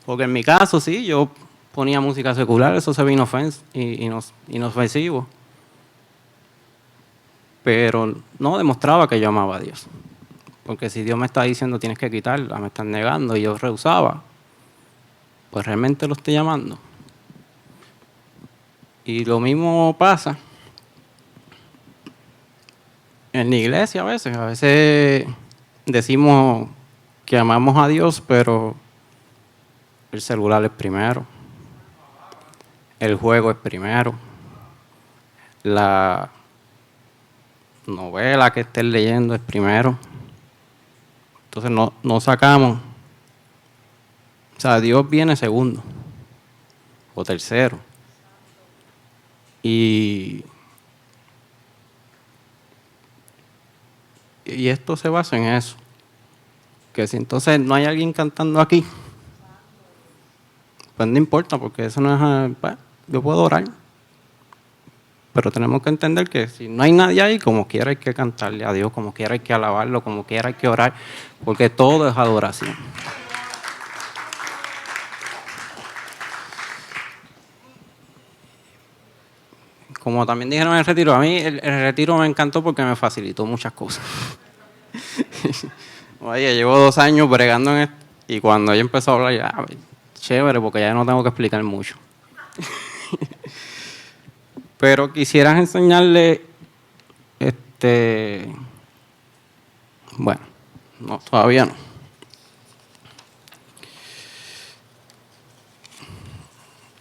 Speaker 7: Porque en mi caso sí, yo ponía música secular, eso se vino inofensivo. Pero no demostraba que yo amaba a Dios. Porque si Dios me está diciendo tienes que quitarla, me están negando y yo rehusaba, pues realmente lo estoy llamando. Y lo mismo pasa en la iglesia a veces decimos que amamos a Dios, pero el celular es primero, el juego es primero, la novela que estés leyendo es primero. Entonces no sacamos, o sea, Dios viene segundo o tercero. Y esto se basa en eso. Que si entonces no hay alguien cantando aquí, pues no importa, porque eso no es... Pues, yo puedo orar. Pero tenemos que entender que si no hay nadie ahí, como quiera hay que cantarle a Dios, como quiera hay que alabarlo, como quiera hay que orar, porque todo es adoración. Como también dijeron en el retiro, a mí el retiro me encantó porque me facilitó muchas cosas. Oye, llevo 2 años bregando en esto y cuando ella empezó a hablar, ya, chévere, porque ya no tengo que explicar mucho. Pero quisieras enseñarle, bueno, no, todavía no.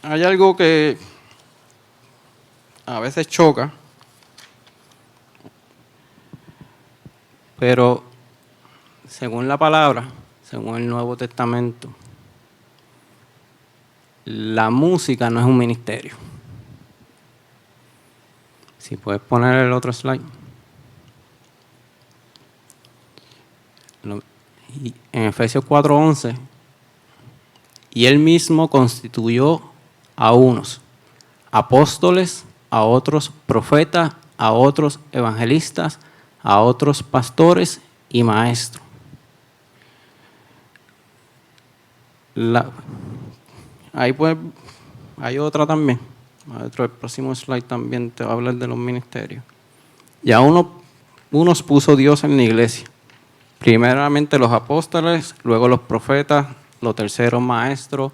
Speaker 7: Hay algo que a veces choca, pero según la palabra, según el Nuevo Testamento, la música no es un ministerio. Si puedes poner el otro slide. En Efesios 4:11, y él mismo constituyó a unos apóstoles, a otros profetas, a otros evangelistas, a otros pastores y maestros. Ahí pues, hay otra también. El próximo slide también te va a hablar de los ministerios. Y a unos puso Dios en la iglesia. Primeramente los apóstoles, luego los profetas, los terceros maestros,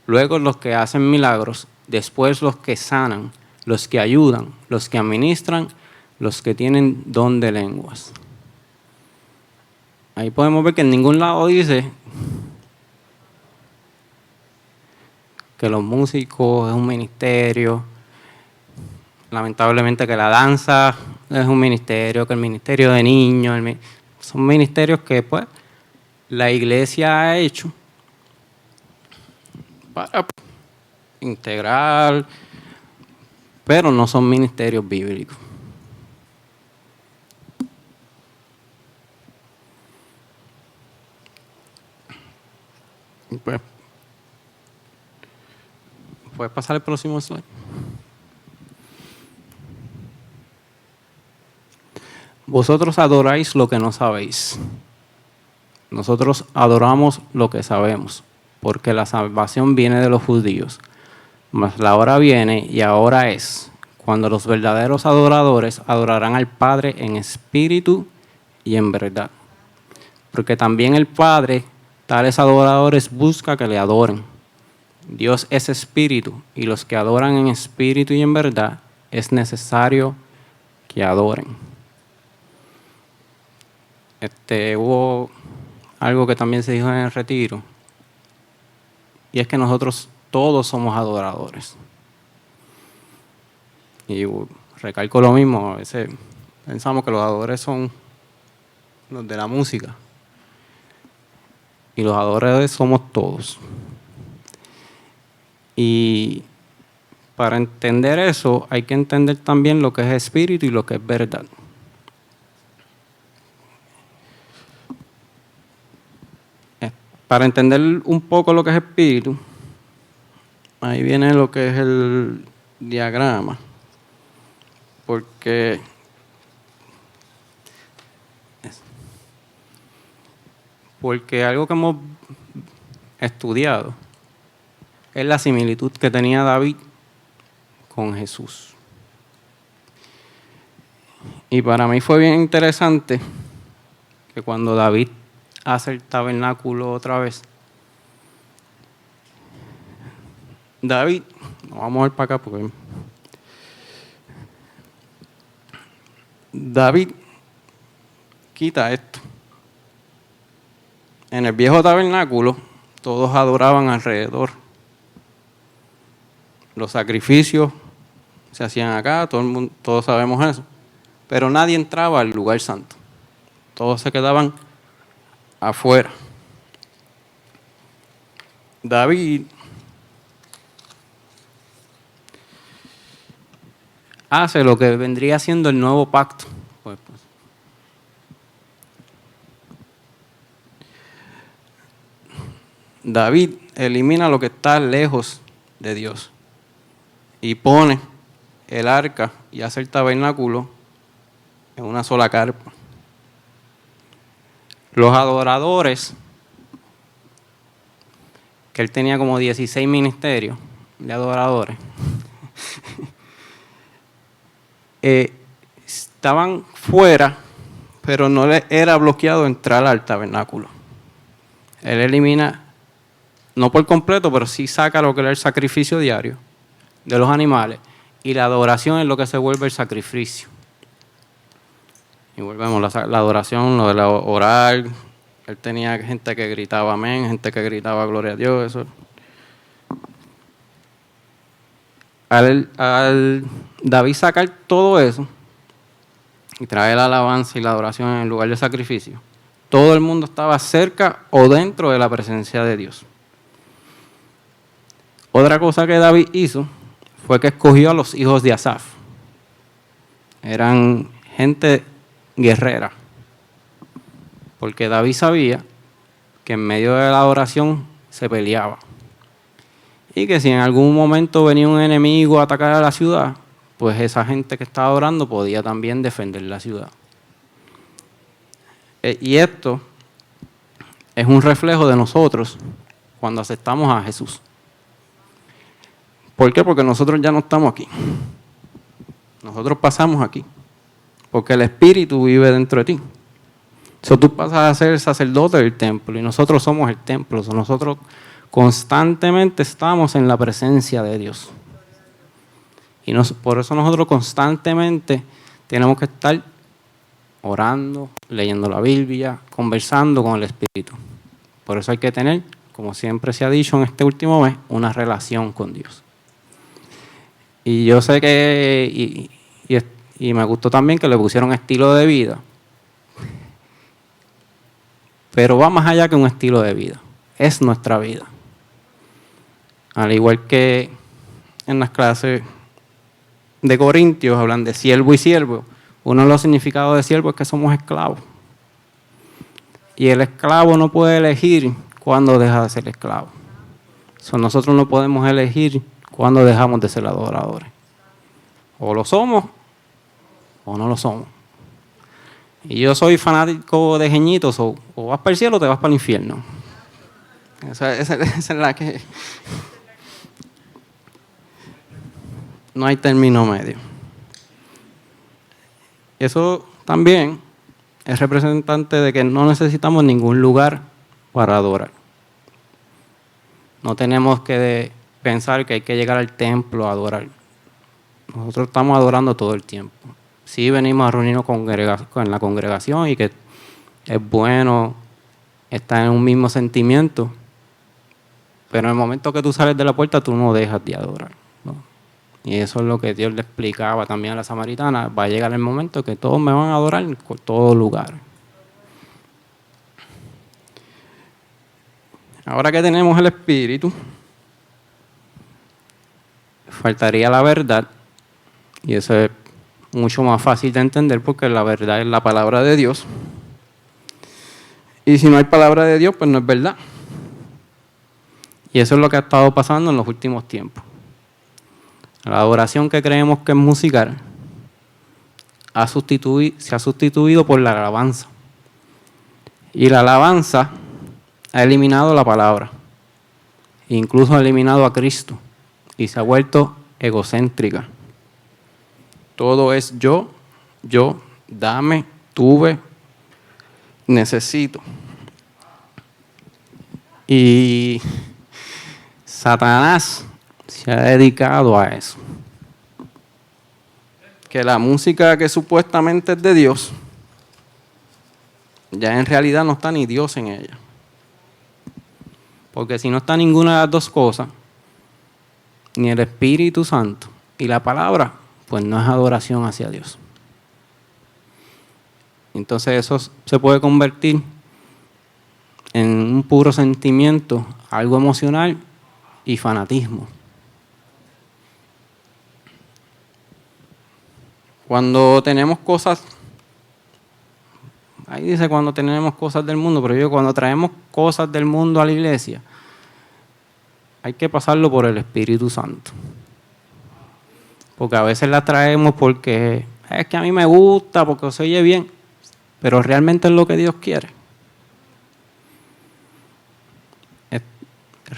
Speaker 7: luego los que hacen milagros, después los que sanan, los que ayudan, los que administran, los que tienen don de lenguas. Ahí podemos ver que en ningún lado dice que los músicos es un ministerio, lamentablemente que la danza es un ministerio, que el ministerio de niños, son ministerios que pues la iglesia ha hecho para integrar, pero no son ministerios bíblicos. Pues, ¿puedes pasar el próximo slide? Vosotros adoráis lo que no sabéis. Nosotros adoramos lo que sabemos, porque la salvación viene de los judíos. Mas la hora viene y ahora es, cuando los verdaderos adoradores adorarán al Padre en espíritu y en verdad. Porque también el Padre, tales adoradores, busca que le adoren. Dios es espíritu, y los que adoran en espíritu y en verdad es necesario que adoren. Hubo algo que también se dijo en el retiro, y es que nosotros todos somos adoradores. Y recalco lo mismo, a veces pensamos que los adoradores son los de la música, y los adoradores somos todos. Y para entender eso hay que entender también lo que es espíritu y lo que es verdad. Para entender un poco lo que es espíritu, ahí viene lo que es el diagrama. Porque algo que hemos estudiado es la similitud que tenía David con Jesús. Y para mí fue bien interesante que cuando David hace el tabernáculo otra vez, David, vamos a ver para acá porque David quita esto. En el viejo tabernáculo todos adoraban alrededor. Los sacrificios se hacían acá, todos sabemos eso. Pero nadie entraba al lugar santo. Todos se quedaban afuera. David hace lo que vendría siendo el nuevo pacto. David elimina lo que está lejos de Dios y pone el arca y hace el tabernáculo en una sola carpa. Los adoradores, que él tenía como 16 ministerios de adoradores, estaban fuera, pero no le era bloqueado entrar al tabernáculo. Él elimina, no por completo, pero sí saca lo que era el sacrificio diario de los animales, y la adoración es lo que se vuelve el sacrificio. Y volvemos, la adoración, lo de la orar. Él tenía gente que gritaba amén, gente que gritaba gloria a Dios. Eso. Al David sacar todo eso y traer la alabanza y la adoración en el lugar de sacrificio, todo el mundo estaba cerca o dentro de la presencia de Dios. Otra cosa que David hizo fue que escogió a los hijos de Asaf. Eran gente guerrera, porque David sabía que en medio de la oración se peleaba y que si en algún momento venía un enemigo a atacar a la ciudad, pues esa gente que estaba orando podía también defender la ciudad. Y esto es un reflejo de nosotros cuando aceptamos a Jesús. ¿Por qué? Porque nosotros ya no estamos aquí. Nosotros pasamos aquí. Porque el Espíritu vive dentro de ti. Tú pasas a ser sacerdote del templo y nosotros somos el templo. Nosotros constantemente estamos en la presencia de Dios. Y por eso nosotros constantemente tenemos que estar orando, leyendo la Biblia, conversando con el Espíritu. Por eso hay que tener, como siempre se ha dicho en este último mes, una relación con Dios. Y yo sé que... Y me gustó también que le pusieron estilo de vida. Pero va más allá que un estilo de vida. Es nuestra vida. Al igual que en las clases de Corintios hablan de siervo y siervo. Uno de los significados de siervo es que somos esclavos. Y el esclavo no puede elegir cuándo deja de ser esclavo. Nosotros no podemos elegir cuándo dejamos de ser adoradores. O lo somos o no lo somos. Y yo soy fanático de Jeñitos, o vas para el cielo o te vas para el infierno. Esa es la que... No hay término medio. Eso también es representante de que no necesitamos ningún lugar para adorar. No tenemos que pensar que hay que llegar al templo a adorar. Nosotros estamos adorando todo el tiempo. Sí venimos a reunirnos con la congregación y que es bueno estar en un mismo sentimiento, pero en el momento que tú sales de la puerta tú no dejas de adorar, ¿no? Y eso es lo que Dios le explicaba también a la samaritana. Va a llegar el momento que todos me van a adorar en todo lugar. Ahora que tenemos el Espíritu, faltaría la verdad, y eso es mucho más fácil de entender porque la verdad es la palabra de Dios. Y si no hay palabra de Dios, pues no es verdad. Y eso es lo que ha estado pasando en los últimos tiempos. La adoración que creemos que es musical se ha sustituido por la alabanza. Y la alabanza ha eliminado la palabra. Incluso ha eliminado a Cristo. Y se ha vuelto egocéntrica. Todo es yo, dame, tuve, necesito. Y Satanás se ha dedicado a eso. Que la música que supuestamente es de Dios, ya en realidad no está ni Dios en ella. Porque si no está ninguna de las dos cosas, ni el Espíritu Santo y la palabra, pues no es adoración hacia Dios. Entonces eso se puede convertir en un puro sentimiento, algo emocional y fanatismo. Cuando tenemos cosas, ahí dice cuando tenemos cosas del mundo, pero yo cuando traemos cosas del mundo a la iglesia, hay que pasarlo por el Espíritu Santo. Porque a veces la traemos porque es que a mí me gusta, porque se oye bien, pero realmente es lo que Dios quiere.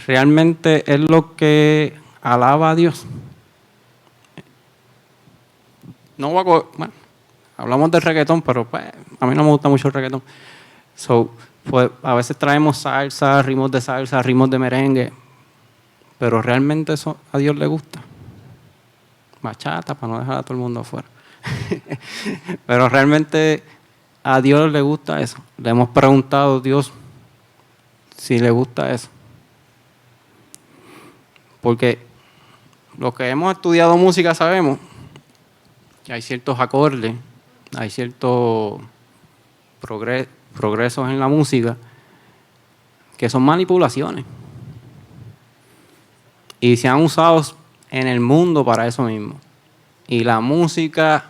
Speaker 7: Realmente es lo que alaba a Dios. No voy a bueno, hablamos del reggaetón, pero pues, a mí no me gusta mucho el reggaetón. Pues, a veces traemos salsa, ritmos de merengue, pero realmente eso a Dios le gusta. Bachata, para no dejar a todo el mundo afuera. Pero realmente a Dios le gusta eso. Le hemos preguntado a Dios si le gusta eso. Porque los que hemos estudiado música sabemos que hay ciertos acordes, hay ciertos progresos en la música que son manipulaciones. Y se han usado en el mundo para eso mismo. Y la música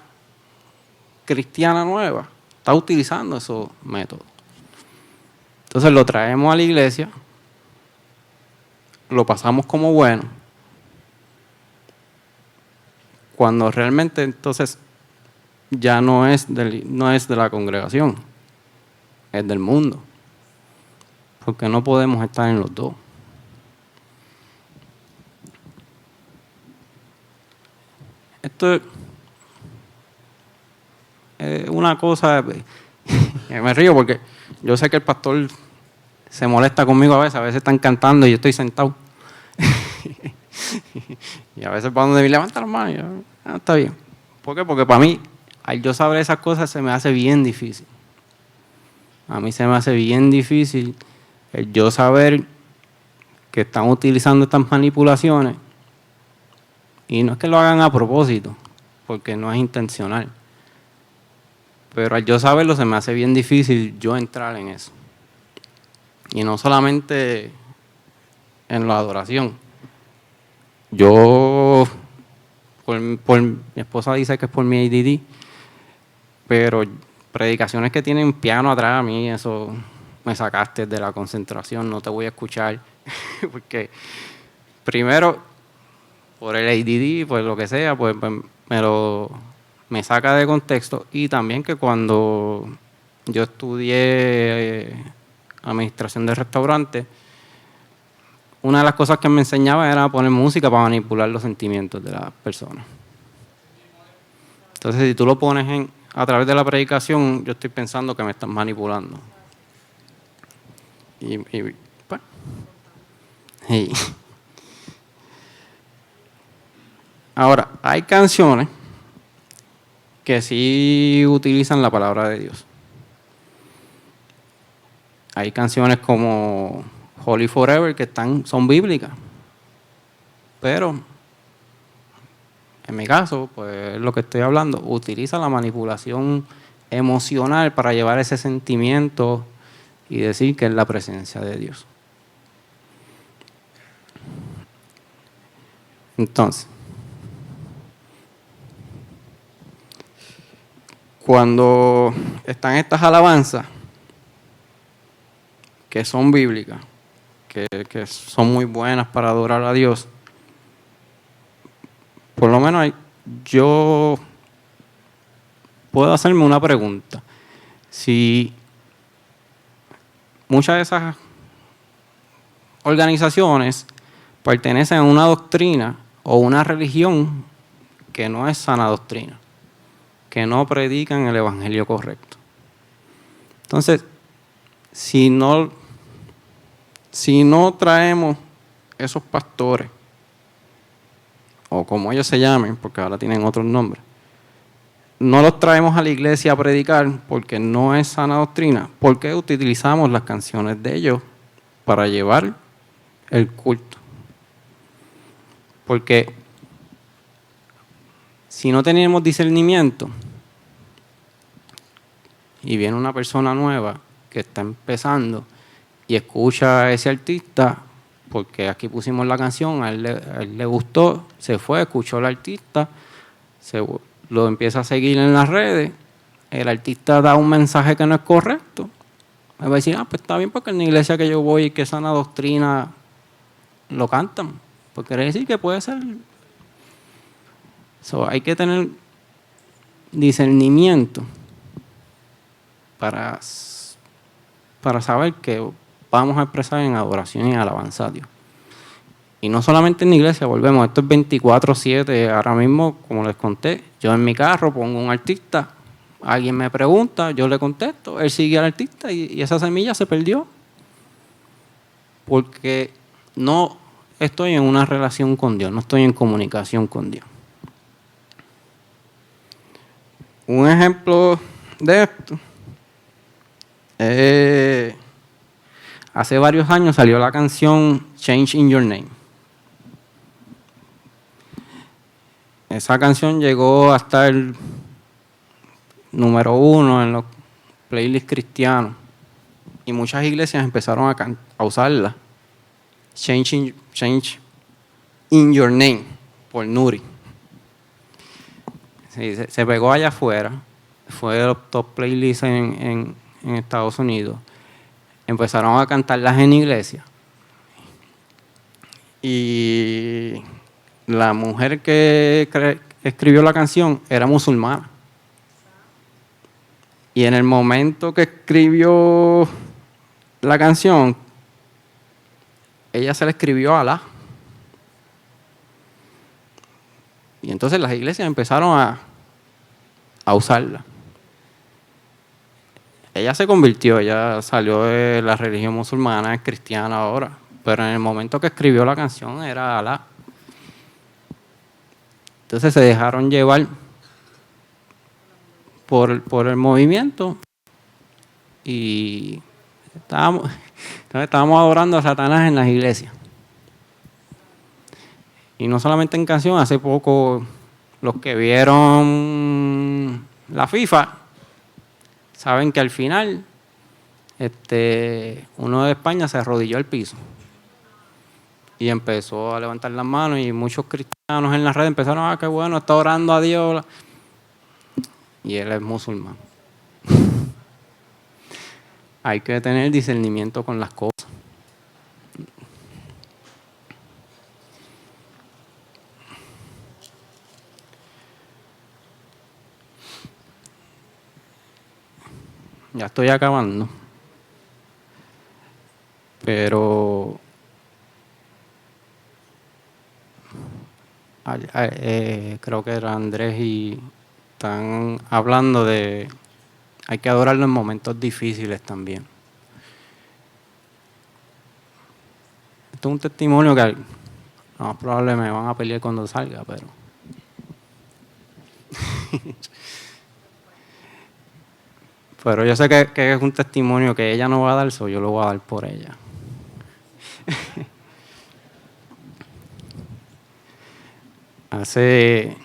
Speaker 7: cristiana nueva está utilizando esos métodos. Entonces lo traemos a la iglesia, lo pasamos como bueno, cuando realmente entonces ya no es de la congregación, es del mundo. Porque no podemos estar en los dos. Esto es una cosa que me río porque yo sé que el pastor se molesta conmigo a veces están cantando y yo estoy sentado. Y a veces para donde me levanta la mano y yo, está bien. ¿Por qué? Porque para mí, al yo saber esas cosas se me hace bien difícil. A mí se me hace bien difícil el yo saber que están utilizando estas manipulaciones. Y no es que lo hagan a propósito, porque no es intencional. Pero al yo saberlo se me hace bien difícil yo entrar en eso. Y no solamente en la adoración. Yo, por mi esposa dice que es por mi ADD, pero predicaciones que tienen piano atrás, a mí eso me sacaste de la concentración, no te voy a escuchar, porque primero, por el ADD, por lo que sea, pues me saca de contexto, y también que cuando yo estudié administración de restaurantes, una de las cosas que me enseñaba era poner música para manipular los sentimientos de las personas. Entonces, si tú lo pones a través de la predicación, yo estoy pensando que me estás manipulando. Pues, y ahora, hay canciones que sí utilizan la palabra de Dios. Hay canciones como Holy Forever que son bíblicas, pero en mi caso, pues lo que estoy hablando, utiliza la manipulación emocional para llevar ese sentimiento y decir que es la presencia de Dios. Entonces, cuando están estas alabanzas que son bíblicas, que son muy buenas para adorar a Dios, por lo menos yo puedo hacerme una pregunta. Si muchas de esas organizaciones pertenecen a una doctrina o una religión que no es sana doctrina, que no predican el evangelio correcto. Entonces, si no traemos esos pastores, o como ellos se llamen, porque ahora tienen otros nombres, no los traemos a la iglesia a predicar porque no es sana doctrina, ¿por qué utilizamos las canciones de ellos para llevar el culto? Porque si no tenemos discernimiento y viene una persona nueva que está empezando y escucha a ese artista, porque aquí pusimos la canción, a él le gustó, se fue, escuchó al artista, lo empieza a seguir en las redes, el artista da un mensaje que no es correcto, me va a decir, pues está bien, porque en la iglesia que yo voy, que sana doctrina, lo cantan, pues quiere decir que puede ser. Hay que tener discernimiento para saber que vamos a expresar en adoración y alabanza a Dios. Y no solamente en la iglesia, volvemos, esto es 24/7, ahora mismo, como les conté, yo en mi carro pongo un artista, alguien me pregunta, yo le contesto, él sigue al artista y esa semilla se perdió. Porque no estoy en una relación con Dios, no estoy en comunicación con Dios. Un ejemplo de esto, hace varios años salió la canción Change in Your Name. Esa canción llegó a estar número 1 en los playlists cristianos y muchas iglesias empezaron a usarla. Change in Your Name por Nuri. Sí, se pegó allá afuera, fue de los top playlists en Estados Unidos. Empezaron a cantarlas en iglesia. Y la mujer que escribió la canción era musulmana. Y en el momento que escribió la canción, ella se la escribió a Alá. Y entonces las iglesias empezaron a usarla. Ella se convirtió, ella salió de la religión musulmana, es cristiana ahora, pero en el momento que escribió la canción era Alá. Entonces se dejaron llevar por el movimiento y estábamos adorando a Satanás en las iglesias. Y no solamente en canción, hace poco los que vieron la FIFA saben que al final uno de España se arrodilló al piso y empezó a levantar las manos y muchos cristianos en las redes empezaron, qué bueno, está orando a Dios. Y él es musulmán. hay que tener discernimiento con las cosas. Ya estoy acabando. Pero creo que era Andrés y están hablando de hay que adorarlo en momentos difíciles también. Esto es un testimonio que lo más probable me van a pelear cuando salga, pero pero yo sé que es un testimonio que ella no va a dar, so yo lo voy a dar por ella. Hace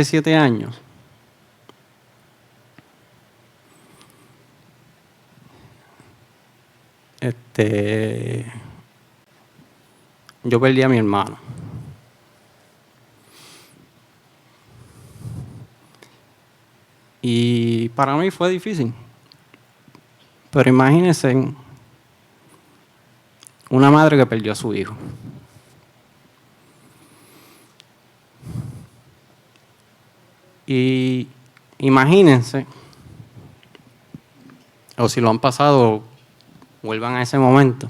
Speaker 7: 7 años, yo perdí a mi hermano. Y para mí fue difícil. Pero imagínense una madre que perdió a su hijo. Y imagínense, o si lo han pasado, vuelvan a ese momento,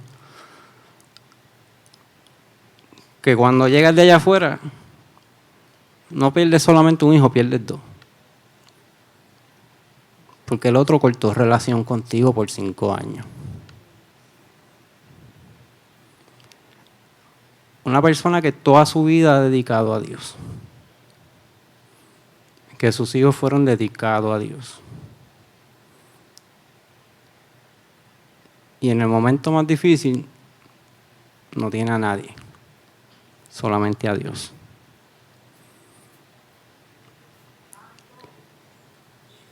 Speaker 7: que cuando llegas de allá afuera, no pierdes solamente un hijo, pierdes 2. Porque el otro cortó relación contigo por 5 años. Una persona que toda su vida ha dedicado a Dios. Que sus hijos fueron dedicados a Dios. Y en el momento más difícil, no tiene a nadie. Solamente a Dios.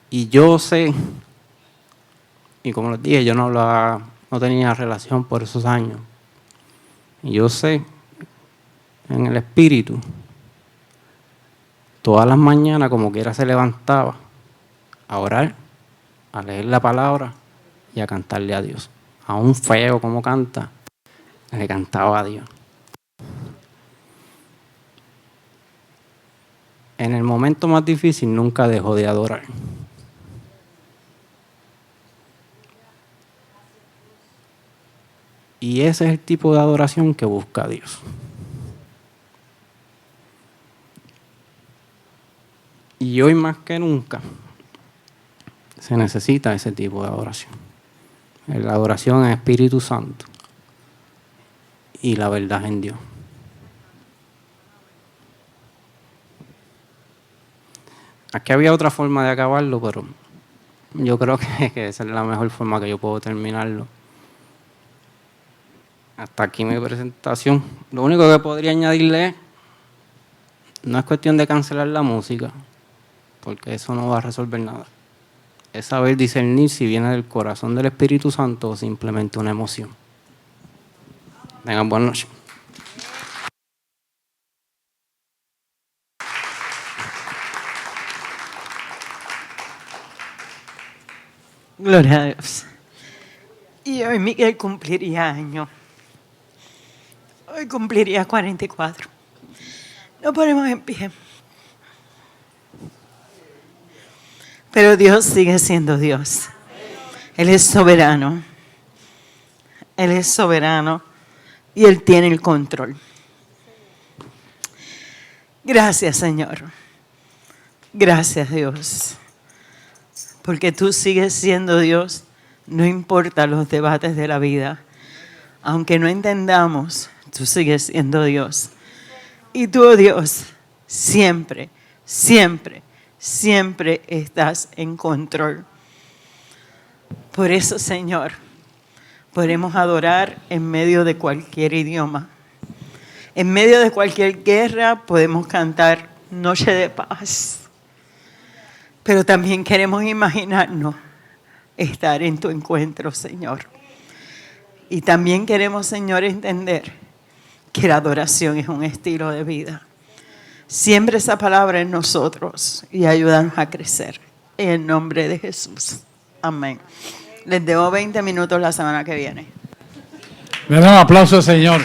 Speaker 7: Y yo sé, y como les dije, yo no tenía relación por esos años. Y yo sé, en el espíritu, todas las mañanas como quiera se levantaba a orar, a leer la palabra y a cantarle a Dios. Aún feo como canta, le cantaba a Dios. En el momento más difícil nunca dejó de adorar. Y ese es el tipo de adoración que busca Dios. Y hoy más que nunca se necesita ese tipo de adoración. La adoración en Espíritu Santo y la verdad en Dios. Aquí había otra forma de acabarlo, pero yo creo que esa es la mejor forma que yo puedo terminarlo. Hasta aquí mi presentación. Lo único que podría añadirle es, no es cuestión de cancelar la música, porque eso no va a resolver nada. Es saber discernir si viene del corazón del Espíritu Santo o simplemente una emoción. Tengan buenas noches.
Speaker 1: Gloria a Dios. Y hoy Miguel cumpliría años. Hoy cumpliría 44. Nos ponemos en pie. Pero Dios sigue siendo Dios. Él es soberano. Él es soberano y Él tiene el control. Gracias, Señor. Gracias, Dios. Porque tú sigues siendo Dios, no importa los debates de la vida. Aunque no entendamos, tú sigues siendo Dios. Y tú, oh Dios, siempre, siempre, siempre estás en control. Por eso, Señor, podemos adorar en medio de cualquier idioma. En medio de cualquier guerra podemos cantar Noche de Paz. Pero también queremos imaginarnos estar en tu encuentro, Señor. Y también queremos, Señor, entender que la adoración es un estilo de vida. Siembra esa palabra en nosotros y ayúdanos a crecer. En el nombre de Jesús. Amén. Les debo 20 minutos la semana que viene.
Speaker 8: Le damos un aplauso al Señor.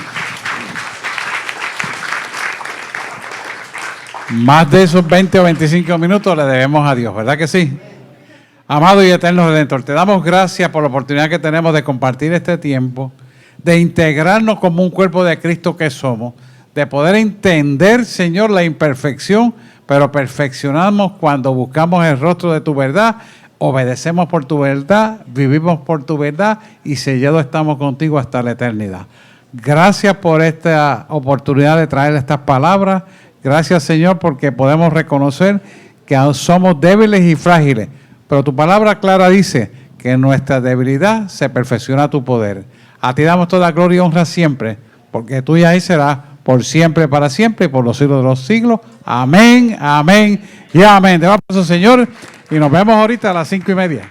Speaker 8: Más de esos 20 o 25 minutos le debemos a Dios, ¿verdad que sí? Amado y eterno Redentor, te damos gracias por la oportunidad que tenemos de compartir este tiempo, de integrarnos como un cuerpo de Cristo que somos, de poder entender, Señor, la imperfección, pero perfeccionamos cuando buscamos el rostro de tu verdad, obedecemos por tu verdad, vivimos por tu verdad y sellados estamos contigo hasta la eternidad. Gracias por esta oportunidad de traer estas palabras. Gracias, Señor, porque podemos reconocer que somos débiles y frágiles, pero tu palabra clara dice que en nuestra debilidad se perfecciona tu poder. A ti damos toda gloria y honra siempre, porque tuya y será por siempre, para siempre y por los siglos de los siglos. Amén, amén y amén. Te va a pasar, Señor, y nos vemos ahorita a las 5:30.